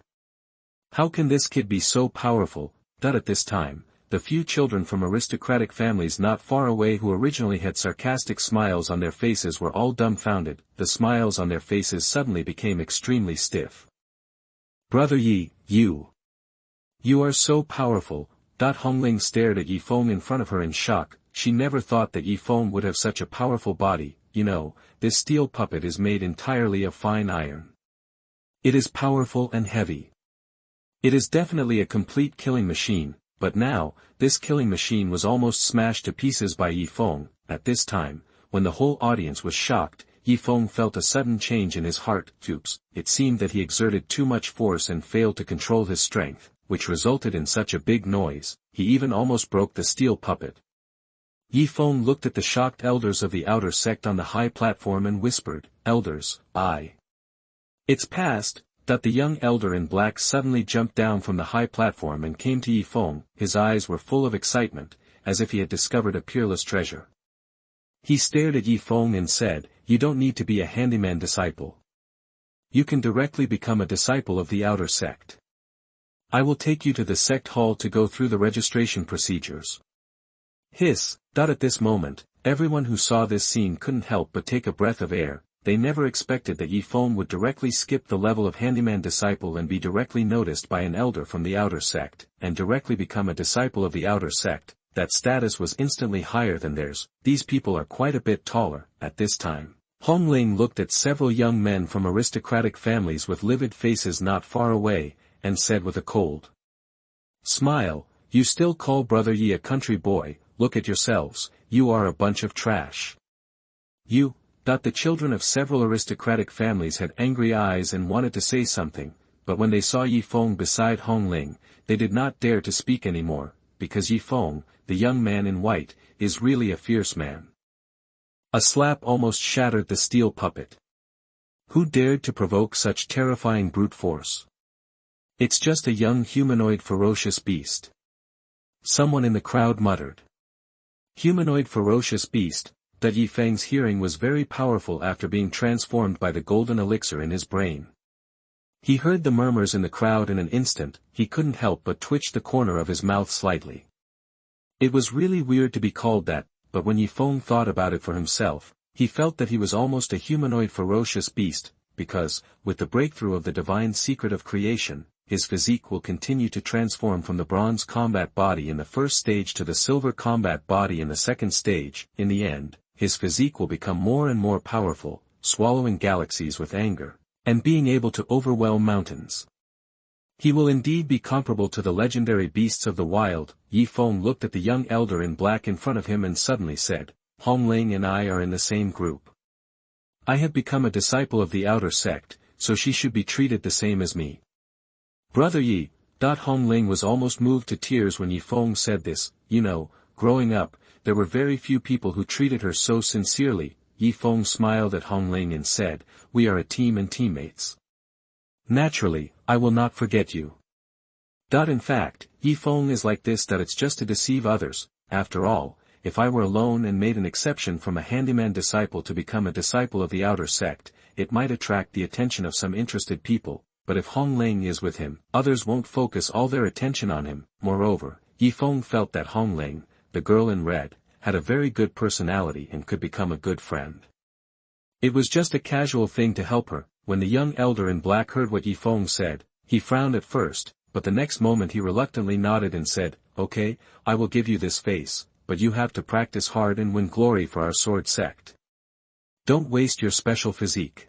How can this kid be so powerful? At this time, the few children from aristocratic families not far away who originally had sarcastic smiles on their faces were all dumbfounded. The smiles on their faces suddenly became extremely stiff. Brother Yi, you are so powerful. Hongling stared at Ye Feng in front of her in shock. She never thought that Ye Feng would have such a powerful body. You know, this steel puppet is made entirely of fine iron. It is powerful and heavy. It is definitely a complete killing machine, but now, this killing machine was almost smashed to pieces by Ye Feng. At this time, when the whole audience was shocked, Ye Feng felt a sudden change in his heart. Oops, it seemed that he exerted too much force and failed to control his strength, which resulted in such a big noise, he even almost broke the steel puppet. Ye Feng looked at the shocked elders of the outer sect on the high platform and whispered, Elders, It's past. The young elder in black suddenly jumped down from the high platform and came to Ye Feng. His eyes were full of excitement, as if he had discovered a peerless treasure. He stared at Ye Feng and said, You don't need to be a handyman disciple. You can directly become a disciple of the outer sect. I will take you to the sect hall to go through the registration procedures. Hiss. At this moment, everyone who saw this scene couldn't help but take a breath of air. They never expected that Ye Feng would directly skip the level of handyman disciple and be directly noticed by an elder from the outer sect, and directly become a disciple of the outer sect. That status was instantly higher than theirs. These people are quite a bit taller. At this time, Hongling looked at several young men from aristocratic families with livid faces not far away, and said with a cold smile, You still call Brother Yi a country boy? Look at yourselves, you are a bunch of trash. You. The children of several aristocratic families had angry eyes and wanted to say something, but when they saw Ye Feng beside Hongling, they did not dare to speak anymore, because Ye Feng, the young man in white, is really a fierce man. A slap almost shattered the steel puppet. Who dared to provoke such terrifying brute force? It's just a young humanoid ferocious beast. Someone in the crowd muttered. Humanoid ferocious beast. Ye Feng's hearing was very powerful after being transformed by the golden elixir in his brain. He heard the murmurs in the crowd in an instant. He couldn't help but twitch the corner of his mouth slightly. It was really weird to be called that, but when Ye Feng thought about it for himself, he felt that he was almost a humanoid ferocious beast, because, with the breakthrough of the divine secret of creation, his physique will continue to transform from the bronze combat body in the first stage to the silver combat body in the second stage. In the end, his physique will become more and more powerful, swallowing galaxies with anger, and being able to overwhelm mountains. He will indeed be comparable to the legendary beasts of the wild. Ye Feng looked at the young elder in black in front of him and suddenly said, Hongling and I are in the same group. I have become a disciple of the outer sect, so she should be treated the same as me. Brother Yi. Hongling was almost moved to tears when Ye Feng said this. You know, growing up, there were very few people who treated her so sincerely. Ye Feng smiled at Hongling and said, "We are a team and teammates. Naturally, I will not forget you." In fact, Ye Feng is like this, that it's just to deceive others. After all, if I were alone and made an exception from a handyman disciple to become a disciple of the outer sect, it might attract the attention of some interested people, but if Hongling is with him, others won't focus all their attention on him. Moreover, Ye Feng felt that Hongling, the girl in red, had a very good personality and could become a good friend. It was just a casual thing to help her. When the young elder in black heard what Ye Feng said, he frowned at first, but the next moment he reluctantly nodded and said, "Okay, I will give you this face, but you have to practice hard and win glory for our sword sect. Don't waste your special physique."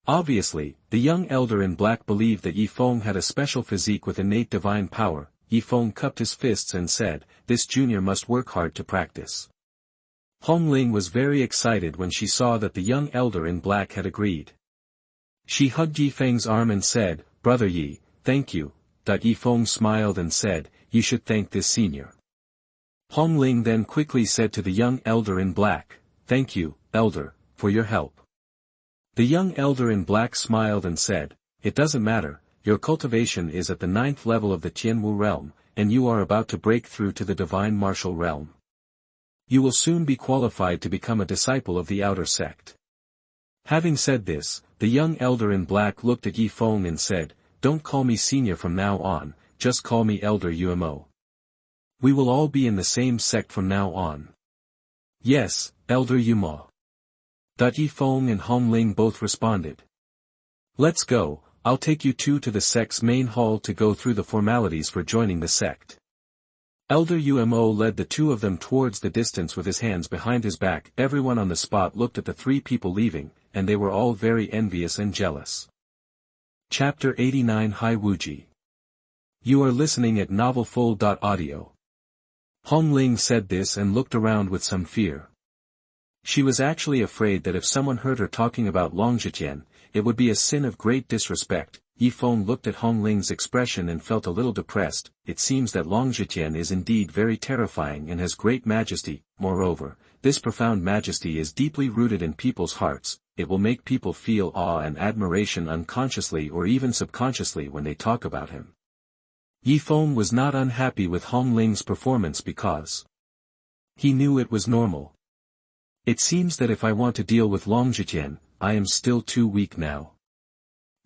Obviously, the young elder in black believed that Ye Feng had a special physique with innate divine power. Ye Feng cupped his fists and said, "This junior must work hard to practice." Hongling was very excited when she saw that the young elder in black had agreed. She hugged Ye Feng's arm and said, "Brother Yi, thank you." Ye Feng smiled and said, "You should thank this senior." Hongling then quickly said to the young elder in black, "Thank you, elder, for your help." The young elder in black smiled and said, "It doesn't matter, your cultivation is at the 9th level of the Tianwu realm, and you are about to break through to the divine martial realm. You will soon be qualified to become a disciple of the outer sect." Having said this, the young elder in black looked at Ye Feng and said, "Don't call me senior from now on, just call me Elder Umo. We will all be in the same sect from now on." "Yes, Elder Umo." Ye Feng and Hongling both responded. "Let's go, I'll take you two to the sect's main hall to go through the formalities for joining the sect." Elder Umo led the two of them towards the distance with his hands behind his back. Everyone on the spot looked at the three people leaving, and they were all very envious and jealous. Chapter 89 Hi Wuji. You are listening at novelfull.audio. Hongling said this and looked around with some fear. She was actually afraid that if someone heard her talking about Longzhitian, it would be a sin of great disrespect. Ye Feng looked at Hongling's expression and felt a little depressed. It seems that Longzhitian is indeed very terrifying and has great majesty. Moreover, this profound majesty is deeply rooted in people's hearts. It will make people feel awe and admiration unconsciously or even subconsciously when they talk about him. Ye Feng was not unhappy with Hongling's performance because he knew it was normal. It seems that if I want to deal with Longzhitian, I am still too weak now.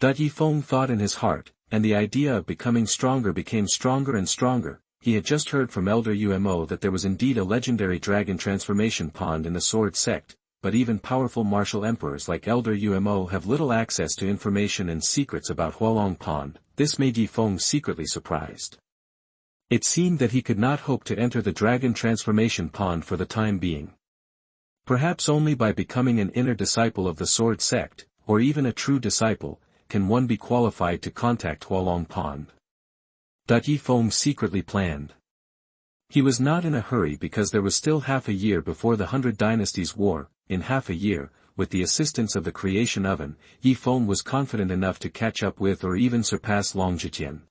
Ye Feng thought in his heart, and the idea of becoming stronger became stronger and stronger. He had just heard from Elder Umo that there was indeed a legendary dragon transformation pond in the sword sect, but even powerful martial emperors like Elder Umo have little access to information and secrets about Hualong Pond. This made Ye Feng secretly surprised. It seemed that he could not hope to enter the dragon transformation pond for the time being. Perhaps only by becoming an inner disciple of the sword sect, or even a true disciple, can one be qualified to contact Hualong Pond. Ye Feng secretly planned. He was not in a hurry because there was still half a year before the 100 Dynasties War. In half a year, with the assistance of the creation oven, Ye Feng was confident enough to catch up with or even surpass Longzhitian.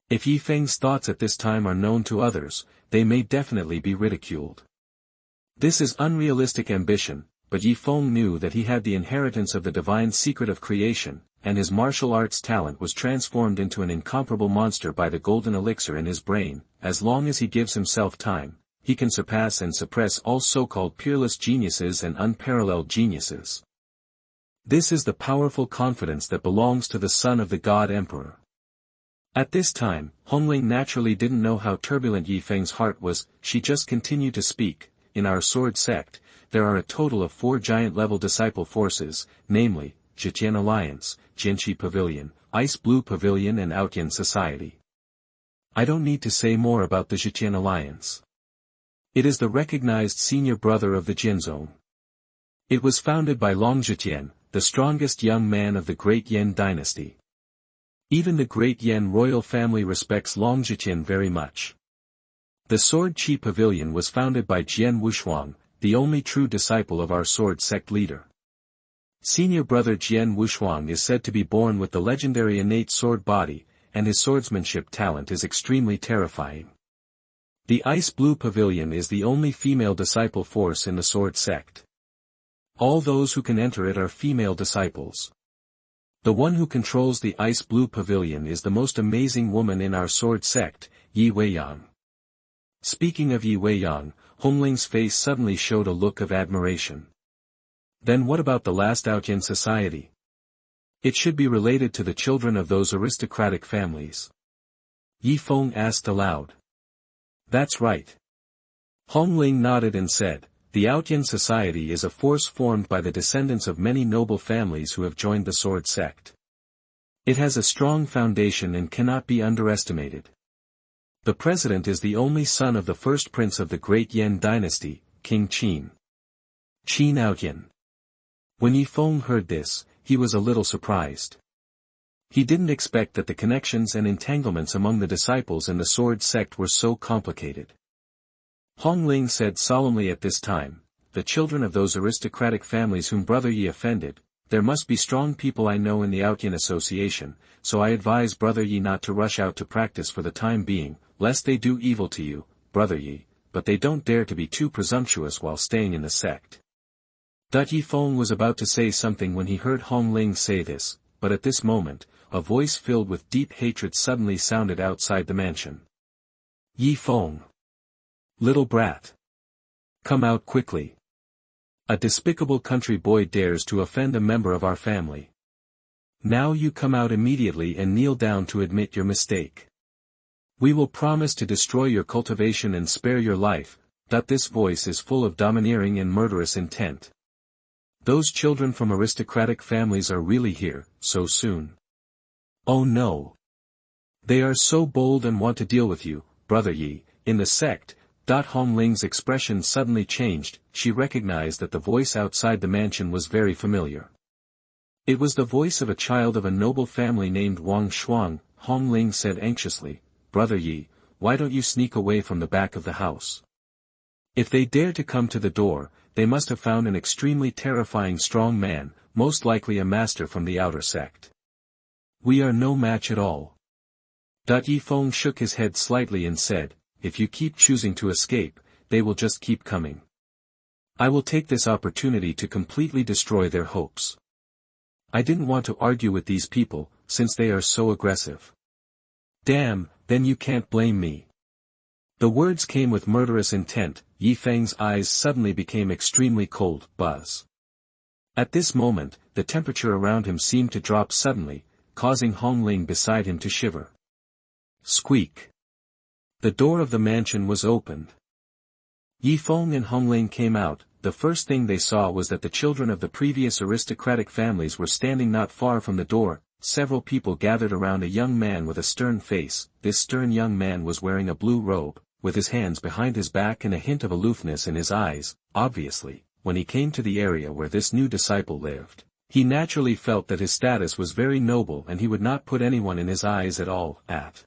If Ye Feng's thoughts at this time are known to others, they may definitely be ridiculed. This is unrealistic ambition, but Ye Feng knew that he had the inheritance of the divine secret of creation, and his martial arts talent was transformed into an incomparable monster by the golden elixir in his brain. As long as he gives himself time, he can surpass and suppress all so-called peerless geniuses and unparalleled geniuses. This is the powerful confidence that belongs to the son of the God Emperor. At this time, Hongling naturally didn't know how turbulent Ye Feng's heart was. She just continued to speak. In our sword sect, there are a total of 4 giant-level disciple forces, namely, Zhitian Alliance, Jianxi Pavilion, Ice Blue Pavilion and Outyan Society. I don't need to say more about the Zhitian Alliance. It is the recognized senior brother of the Jinzong. It was founded by Longzhitian, the strongest young man of the Great Yan dynasty. Even the Great Yan royal family respects Longzhitian very much. The Sword Qi Pavilion was founded by Jian Wushuang, the only true disciple of our sword sect leader. Senior brother Jian Wushuang is said to be born with the legendary innate sword body, and his swordsmanship talent is extremely terrifying. The Ice Blue Pavilion is the only female disciple force in the sword sect. All those who can enter it are female disciples. The one who controls the ice blue pavilion is the most amazing woman in our sword sect, Ye Feng. Speaking of Ye Feng, Hongling's face suddenly showed a look of admiration. Then what about the last Outyan society? It should be related to the children of those aristocratic families. Ye Feng asked aloud. That's right. Hongling nodded and said, the Outyan society is a force formed by the descendants of many noble families who have joined the sword sect. It has a strong foundation and cannot be underestimated. The president is the only son of the first prince of the great Yan dynasty, King Qin. Qin Outyan. When Ye Feng heard this, he was a little surprised. He didn't expect that the connections and entanglements among the disciples in the sword sect were so complicated. Hongling said solemnly at this time, the children of those aristocratic families whom Brother Yi offended, there must be strong people I know in the Outyan Association, so I advise Brother Yi not to rush out to practice for the time being, lest they do evil to you, Brother Yi, but they don't dare to be too presumptuous while staying in the sect. Ye Feng was about to say something when he heard Hongling say this, but at this moment, a voice filled with deep hatred suddenly sounded outside the mansion. Ye Feng. Little brat. Come out quickly. A despicable country boy dares to offend a member of our family. Now you come out immediately and kneel down to admit your mistake. We will promise to destroy your cultivation and spare your life. This voice is full of domineering and murderous intent. Those children from aristocratic families are really here, so soon. Oh no. They are so bold and want to deal with you, Brother Yi, in the sect. Hongling's expression suddenly changed, she recognized that the voice outside the mansion was very familiar. It was the voice of a child of a noble family named Wang Shuang. Hongling said anxiously, Brother Yi, why don't you sneak away from the back of the house? If they dare to come to the door, they must have found an extremely terrifying strong man, most likely a master from the outer sect. We are no match at all. Ye Feng shook his head slightly and said, if you keep choosing to escape, they will just keep coming. I will take this opportunity to completely destroy their hopes. I didn't want to argue with these people, since they are so aggressive. Damn, then you can't blame me. The words came with murderous intent. Ye Feng's eyes suddenly became extremely cold. Buzz. At this moment, the temperature around him seemed to drop suddenly, causing Hongling beside him to shiver. Squeak. The door of the mansion was opened. Ye Feng and Hongling came out. The first thing they saw was that the children of the previous aristocratic families were standing not far from the door. Several people gathered around a young man with a stern face. This stern young man was wearing a blue robe, with his hands behind his back and a hint of aloofness in his eyes. Obviously, when he came to the area where this new disciple lived, he naturally felt that his status was very noble and he would not put anyone in his eyes at all. At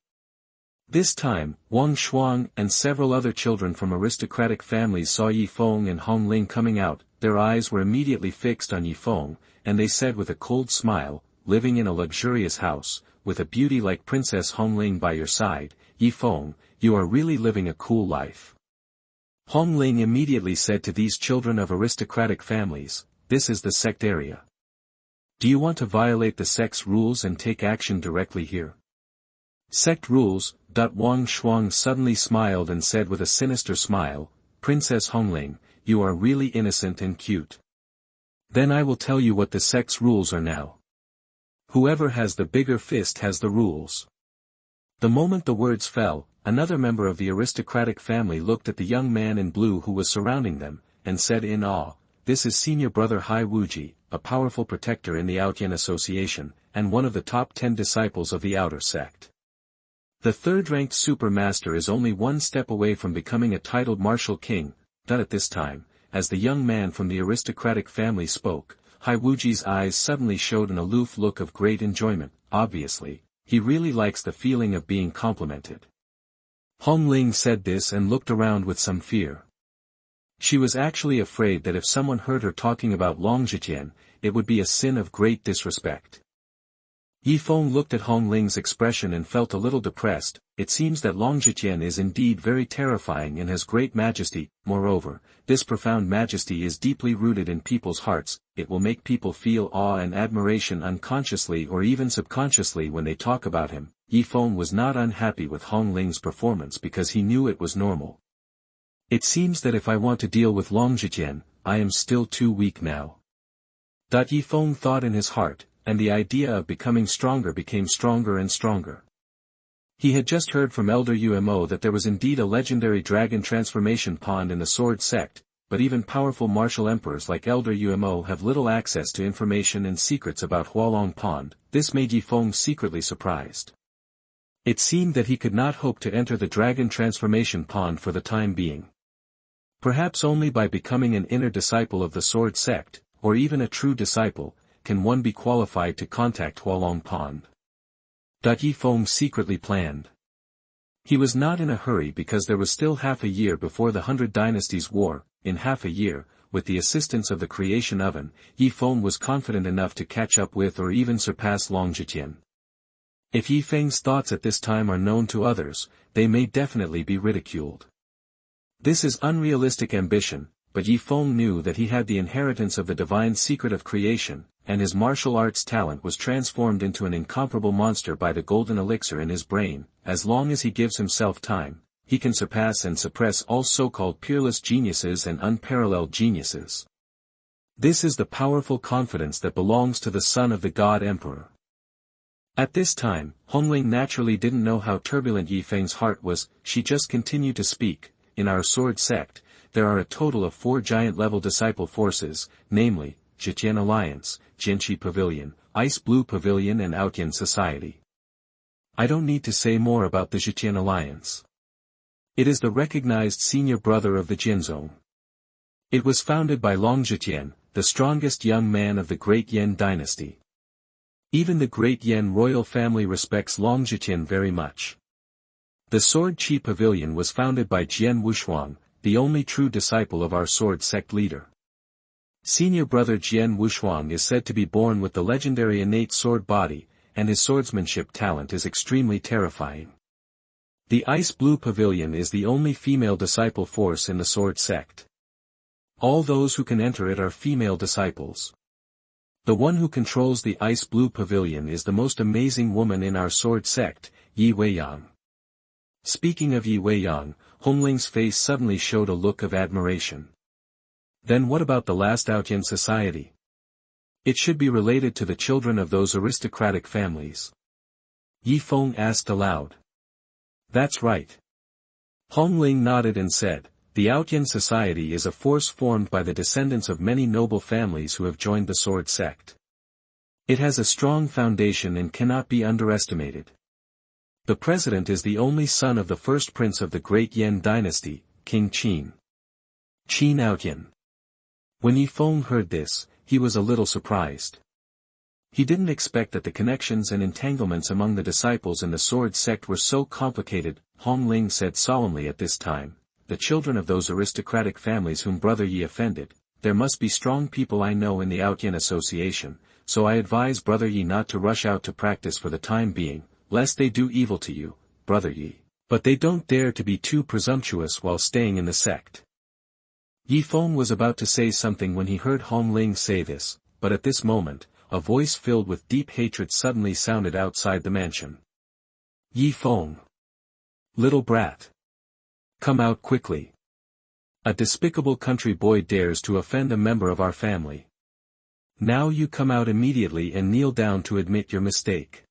this time, Wang Shuang and several other children from aristocratic families saw Ye Feng and Hongling coming out. Their eyes were immediately fixed on Ye Feng, and they said with a cold smile, living in a luxurious house, with a beauty like Princess Hongling by your side, Ye Feng, you are really living a cool life. Hongling immediately said to these children of aristocratic families, this is the sect area. Do you want to violate the sect's rules and take action directly here? Sect rules. Wang Shuang suddenly smiled and said with a sinister smile, Princess Hongling, you are really innocent and cute. Then I will tell you what the sect's rules are now. Whoever has the bigger fist has the rules. The moment the words fell, another member of the aristocratic family looked at the young man in blue who was surrounding them, and said in awe, this is senior brother Wuji, a powerful protector in the Outyan Association, and one of the top 10 disciples of the outer sect. The third-ranked super master is only one step away from becoming a titled martial king. At this time, as the young man from the aristocratic family spoke, Wuji's eyes suddenly showed an aloof look of great enjoyment. Obviously, he really likes the feeling of being complimented. Hongling said this and looked around with some fear. She was actually afraid that if someone heard her talking about Longjitian, it would be a sin of great disrespect. Ye Feng looked at Hong Ling's expression and felt a little depressed. It seems that Long Zhiqian is indeed very terrifying and has great majesty. Moreover, this profound majesty is deeply rooted in people's hearts. It will make people feel awe and admiration unconsciously or even subconsciously when they talk about him. Ye Feng was not unhappy with Hong Ling's performance because he knew it was normal. It seems that if I want to deal with Long Zhiqian, I am still too weak now. Ye Feng thought in his heart, and the idea of becoming stronger became stronger and stronger. He had just heard from Elder Umo that there was indeed a legendary dragon transformation pond in the Sword Sect, but even powerful martial emperors like Elder Umo have little access to information and secrets about Hualong Pond. This made Ye Feng secretly surprised. It seemed that he could not hope to enter the dragon transformation pond for the time being. Perhaps only by becoming an inner disciple of the Sword Sect, or even a true disciple, can one be qualified to contact Hualong Pond. Ye Feng secretly planned. He was not in a hurry because there was still half a year before the 100 Dynasties War. In half a year, with the assistance of the creation oven, Ye Feng was confident enough to catch up with or even surpass Long Zhiqian. If Ye Feng's thoughts at this time are known to others, they may definitely be ridiculed. This is unrealistic ambition, but Ye Feng knew that he had the inheritance of the divine secret of creation, and his martial arts talent was transformed into an incomparable monster by the golden elixir in his brain. As long as he gives himself time, he can surpass and suppress all so-called peerless geniuses and unparalleled geniuses. This is the powerful confidence that belongs to the son of the God Emperor. At this time, Hongling naturally didn't know how turbulent Ye Feng's heart was. She just continued to speak. In our sword sect, there are a total of 4 giant-level disciple forces, namely, Zhiqian Alliance, Jianxi Pavilion, Ice Blue Pavilion and Outyan Society. I don't need to say more about the Zhiqian Alliance. It is the recognized senior brother of the Jinzong. It was founded by Long Zhiqian, the strongest young man of the Great Yan dynasty. Even the Great Yan royal family respects Long Zhiqian very much. The Sword Qi Pavilion was founded by Jian Wushuang, the only true disciple of our sword sect leader. Senior brother Jian Wushuang is said to be born with the legendary innate sword body, and his swordsmanship talent is extremely terrifying. The Ice Blue Pavilion is the only female disciple force in the sword sect. All those who can enter it are female disciples. The one who controls the Ice Blue Pavilion is the most amazing woman in our sword sect, Yi Weiyang. Speaking of Yi Weiyang, Hongling's face suddenly showed a look of admiration. Then what about the last Outyan society? It should be related to the children of those aristocratic families. Ye Feng asked aloud. That's right. Hongling nodded and said, the Outyan society is a force formed by the descendants of many noble families who have joined the sword sect. It has a strong foundation and cannot be underestimated. The president is the only son of the first prince of the Great Yan dynasty, King Qin. Qin Outyan. When Ye Feng heard this, he was a little surprised. He didn't expect that the connections and entanglements among the disciples in the sword sect were so complicated. Hongling said solemnly at this time, the children of those aristocratic families whom Brother Yi offended, there must be strong people I know in the Outyan Association, so I advise Brother Yi not to rush out to practice for the time being, lest they do evil to you, Brother Yi. But they don't dare to be too presumptuous while staying in the sect. Ye Feng was about to say something when he heard Hongling say this, but at this moment, a voice filled with deep hatred suddenly sounded outside the mansion. Ye Feng! Little brat! Come out quickly! A despicable country boy dares to offend a member of our family. Now you come out immediately and kneel down to admit your mistake.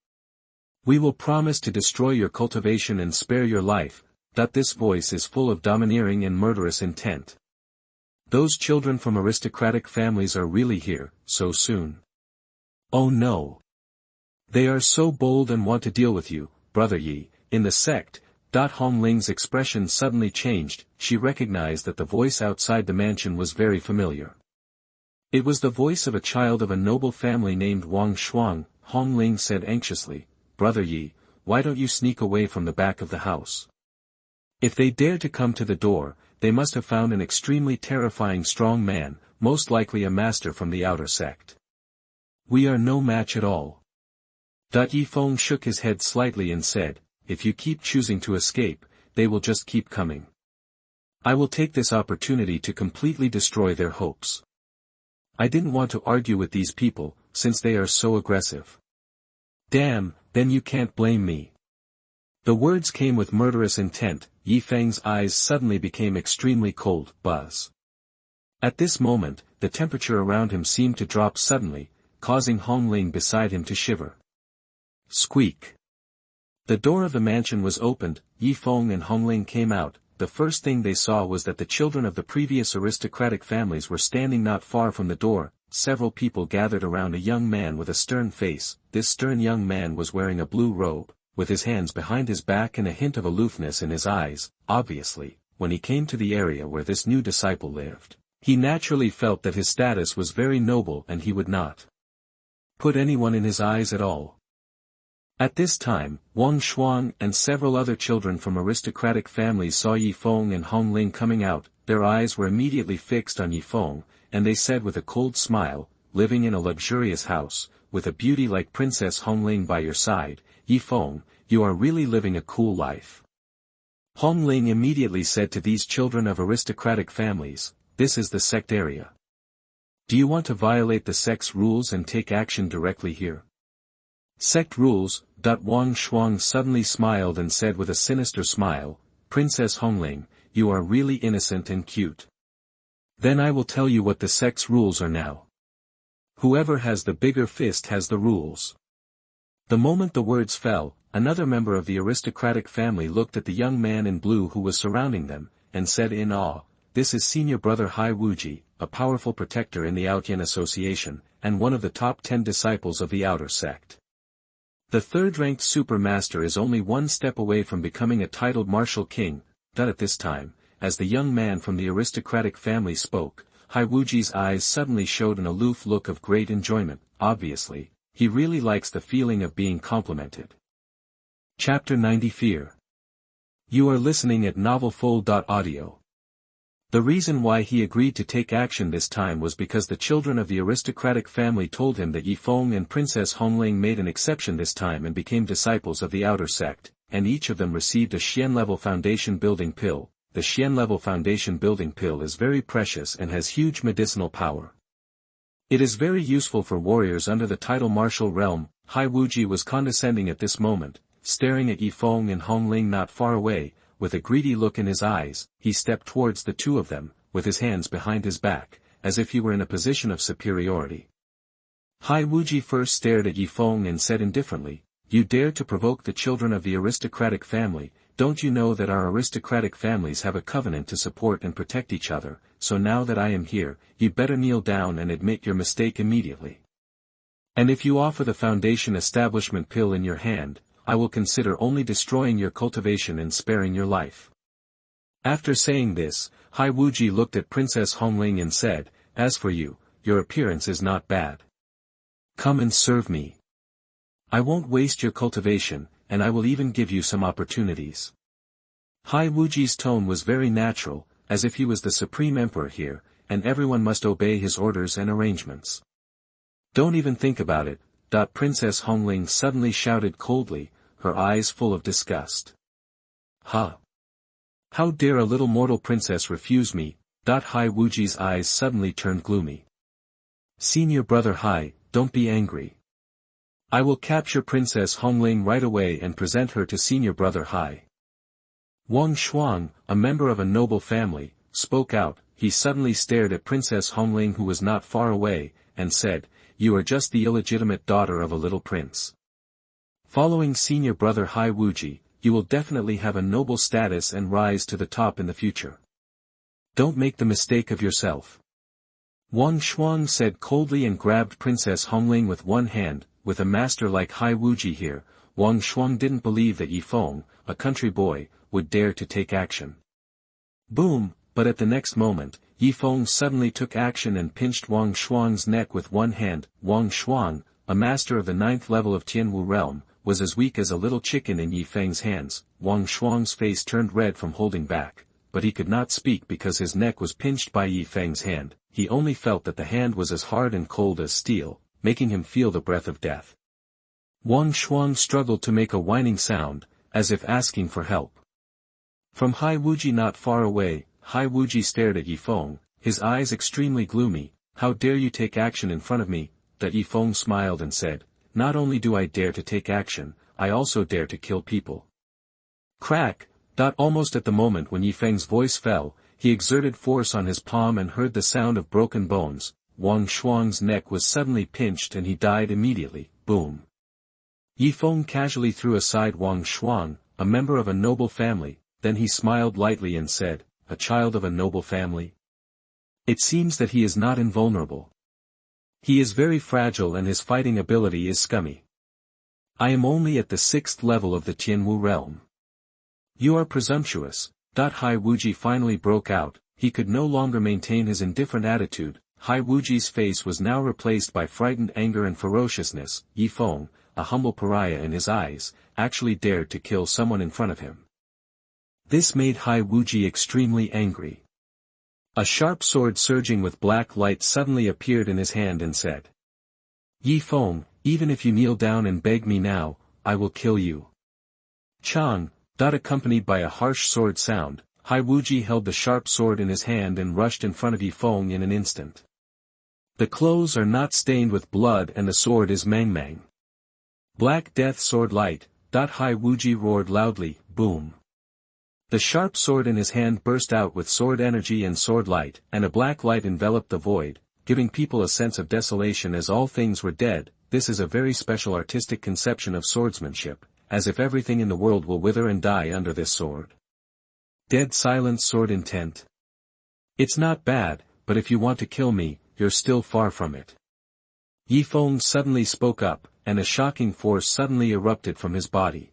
We will promise to destroy your cultivation and spare your life. This voice is full of domineering and murderous intent. Those children from aristocratic families are really here, so soon. Oh no! They are so bold and want to deal with you, Brother Yi, in the sect. Hongling's expression suddenly changed. She recognized that the voice outside the mansion was very familiar. It was the voice of a child of a noble family named Wang Shuang. Hongling said anxiously, Brother Yi, why don't you sneak away from the back of the house? If they dare to come to the door, they must have found an extremely terrifying strong man, most likely a master from the outer sect. We are no match at all. Ye Feng shook his head slightly and said, if you keep choosing to escape, they will just keep coming. I will take this opportunity to completely destroy their hopes. I didn't want to argue with these people, since they are so aggressive. Damn, then you can't blame me. The words came with murderous intent. Ye Feng's eyes suddenly became extremely cold. Buzz. At this moment, the temperature around him seemed to drop suddenly, causing Hongling beside him to shiver. Squeak. The door of the mansion was opened. Ye Feng and Hongling came out. The first thing they saw was that the children of the previous aristocratic families were standing not far from the door. Several people gathered around a young man with a stern face. This stern young man was wearing a blue robe, with his hands behind his back and a hint of aloofness in his eyes. Obviously, when he came to the area where this new disciple lived, he naturally felt that his status was very noble and he would not put anyone in his eyes at all. At this time, Wang Shuang and several other children from aristocratic families saw Ye Feng and Hongling coming out. Their eyes were immediately fixed on Ye Feng, and they said with a cold smile, living in a luxurious house, with a beauty like Princess Hongling by your side, Ye Feng, you are really living a cool life. Hongling immediately said to these children of aristocratic families, this is the sect area. Do you want to violate the sect's rules and take action directly here? Sect rules. Wang Shuang suddenly smiled and said with a sinister smile, Princess Hongling, you are really innocent and cute. Then I will tell you what the sect's rules are now. Whoever has the bigger fist has the rules. The moment the words fell, another member of the aristocratic family looked at the young man in blue who was surrounding them, and said in awe, this is senior brother Hai Wuji, a powerful protector in the Outyan Association, and one of the top 10 disciples of the outer sect. The third-ranked super master is only one step away from becoming a titled martial king. At this time, as the young man from the aristocratic family spoke, Hai Wuji's eyes suddenly showed an aloof look of great enjoyment. Obviously, he really likes the feeling of being complimented. Chapter 90 Fear. You are listening at novelfold.audio. The reason why he agreed to take action this time was because the children of the aristocratic family told him that Ye Feng and Princess Hongling made an exception this time and became disciples of the outer sect, and each of them received a Xian-level foundation building pill. The Xian-level foundation building pill is very precious and has huge medicinal power. It is very useful for warriors under the title martial realm. Hai Wuji was condescending at this moment, staring at Ye Feng and Hongling not far away. With a greedy look in his eyes, he stepped towards the two of them, with his hands behind his back, as if he were in a position of superiority. Hai Wuji first stared at Ye Feng and said indifferently, you dare to provoke the children of the aristocratic family, don't you know that our aristocratic families have a covenant to support and protect each other, so now that I am here, you'd better kneel down and admit your mistake immediately. And if you offer the foundation establishment pill in your hand, I will consider only destroying your cultivation and sparing your life. After saying this, Hai Wuji looked at Princess Hongling and said, as for you, your appearance is not bad. Come and serve me. I won't waste your cultivation, and I will even give you some opportunities. Hai Wuji's tone was very natural, as if he was the supreme emperor here, and everyone must obey his orders and arrangements. Don't even think about it. Princess Hongling suddenly shouted coldly, her eyes full of disgust. Huh? How dare a little mortal princess refuse me? Hai Wuji's eyes suddenly turned gloomy. Senior brother Hai, don't be angry. I will capture Princess Hongling right away and present her to senior brother Hai. Wang Shuang, a member of a noble family, spoke out. He suddenly stared at Princess Hongling who was not far away, and said, you are just the illegitimate daughter of a little prince. Following senior brother Hai Wuji, you will definitely have a noble status and rise to the top in the future. Don't make the mistake of yourself. Wang Shuang said coldly and grabbed Princess Hongling with one hand. With a master like Hai Wuji here, Wang Shuang didn't believe that Ye Feng, a country boy, would dare to take action. Boom! But at the next moment, Ye Feng suddenly took action and pinched Wang Shuang's neck with one hand. Wang Shuang, a master of the 9th level of Tianwu realm, was as weak as a little chicken in Ye Feng's hands. Wang Shuang's face turned red from holding back, but he could not speak because his neck was pinched by Ye Feng's hand. He only felt that the hand was as hard and cold as steel, making him feel the breath of death. Wang Shuang struggled to make a whining sound, as if asking for help. From Hai Wuji not far away, Hai Wuji stared at Ye Feng, his eyes extremely gloomy. How dare you take action in front of me? That Ye Feng smiled and said, not only do I dare to take action, I also dare to kill people. Crack! Almost at the moment when Ye Feng's voice fell, he exerted force on his palm and heard the sound of broken bones. Wang Shuang's neck was suddenly pinched and he died immediately. Boom! Ye Feng casually threw aside Wang Shuang, a member of a noble family, then he smiled lightly and said, a child of a noble family? It seems that he is not invulnerable. He is very fragile and his fighting ability is scummy. I am only at the 6th level of the Tianwu realm. You are presumptuous. Hai Wuji finally broke out, he could no longer maintain his indifferent attitude. Hai Wuji's face was now replaced by frightened anger and ferociousness. Ye Feng, a humble pariah in his eyes, actually dared to kill someone in front of him. This made Hai Wuji extremely angry. A sharp sword surging with black light suddenly appeared in his hand and said, Ye Feng, even if you kneel down and beg me now, I will kill you. Chang! Accompanied by a harsh sword sound, Hai Wuji held the sharp sword in his hand and rushed in front of Ye Feng in an instant. The clothes are not stained with blood and the sword is Mang Mang. Black Death Sword Light! Hai Wuji roared loudly, boom. The sharp sword in his hand burst out with sword energy and sword light, and a black light enveloped the void, giving people a sense of desolation as all things were dead. This is a very special artistic conception of swordsmanship, as if everything in the world will wither and die under this sword. Dead silence sword intent. It's not bad, but if you want to kill me, you're still far from it. Ye Feng suddenly spoke up, and a shocking force suddenly erupted from his body.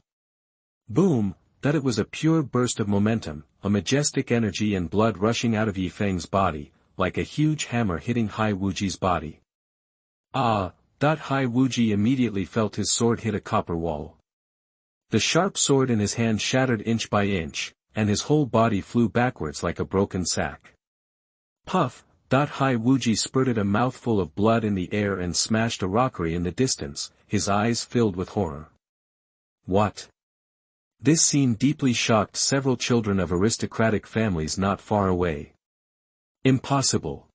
Boom! It was a pure burst of momentum, a majestic energy and blood rushing out of Ye Feng's body, like a huge hammer hitting Hai Wuji's body. Ah! Hai Wuji immediately felt his sword hit a copper wall. The sharp sword in his hand shattered inch by inch, and his whole body flew backwards like a broken sack. Puff! Hai Wuji spurted a mouthful of blood in the air and smashed a rockery in the distance, his eyes filled with horror. What? This scene deeply shocked several children of aristocratic families not far away. Impossible.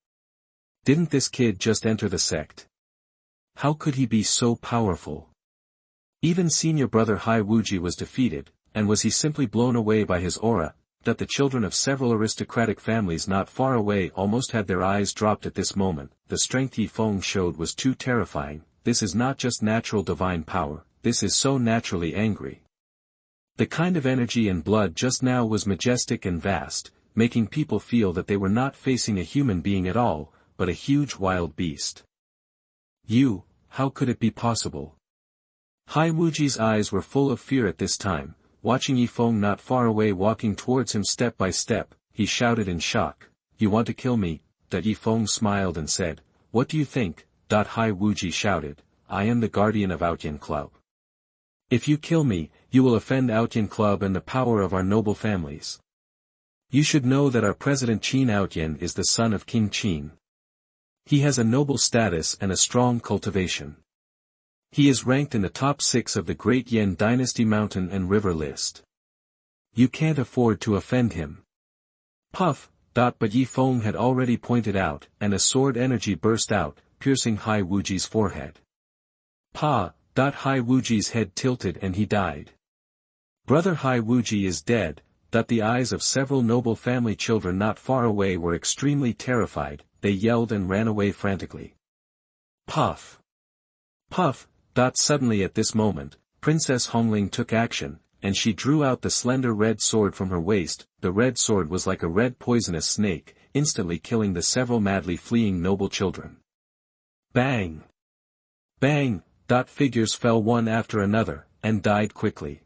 Didn't this kid just enter the sect? How could he be so powerful? Even senior brother Hai Wuji was defeated, and was he simply blown away by his aura? The children of several aristocratic families not far away almost had their eyes dropped at this moment. The strength Ye Feng showed was too terrifying. This is not just natural divine power, this is so naturally angry. The kind of energy and blood just now was majestic and vast, making people feel that they were not facing a human being at all, but a huge wild beast. How could it be possible? Hai Wuji's eyes were full of fear at this time, watching Ye Feng not far away walking towards him step by step, he shouted in shock, You want to kill me? Ye Feng smiled and said, What do you think? Hai Wuji shouted, I am the guardian of Outyan Club. If you kill me, you will offend Outyan Club and the power of our noble families. You should know that our president Qin Outyan is the son of King Qin. He has a noble status and a strong cultivation. He is ranked in the top 6 of the Great Yan Dynasty mountain and river list. You can't afford to offend him. Puff! But Ye Feng had already pointed out, and a sword energy burst out, piercing Hai Wuji's forehead. Pa! Hai Wuji's head tilted and he died. Brother Hai Wuji is dead. The eyes of several noble family children not far away were extremely terrified, they yelled and ran away frantically. Puff! Puff! Suddenly at this moment, Princess Hongling took action, and she drew out the slender red sword from her waist. The red sword was like a red poisonous snake, instantly killing the several madly fleeing noble children. Bang! Bang! Figures fell one after another, and died quickly.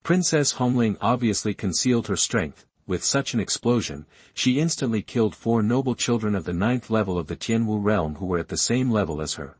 Princess Hongling obviously concealed her strength. With such an explosion, she instantly killed 4 noble children of the 9th level of the Tianwu realm who were at the same level as her.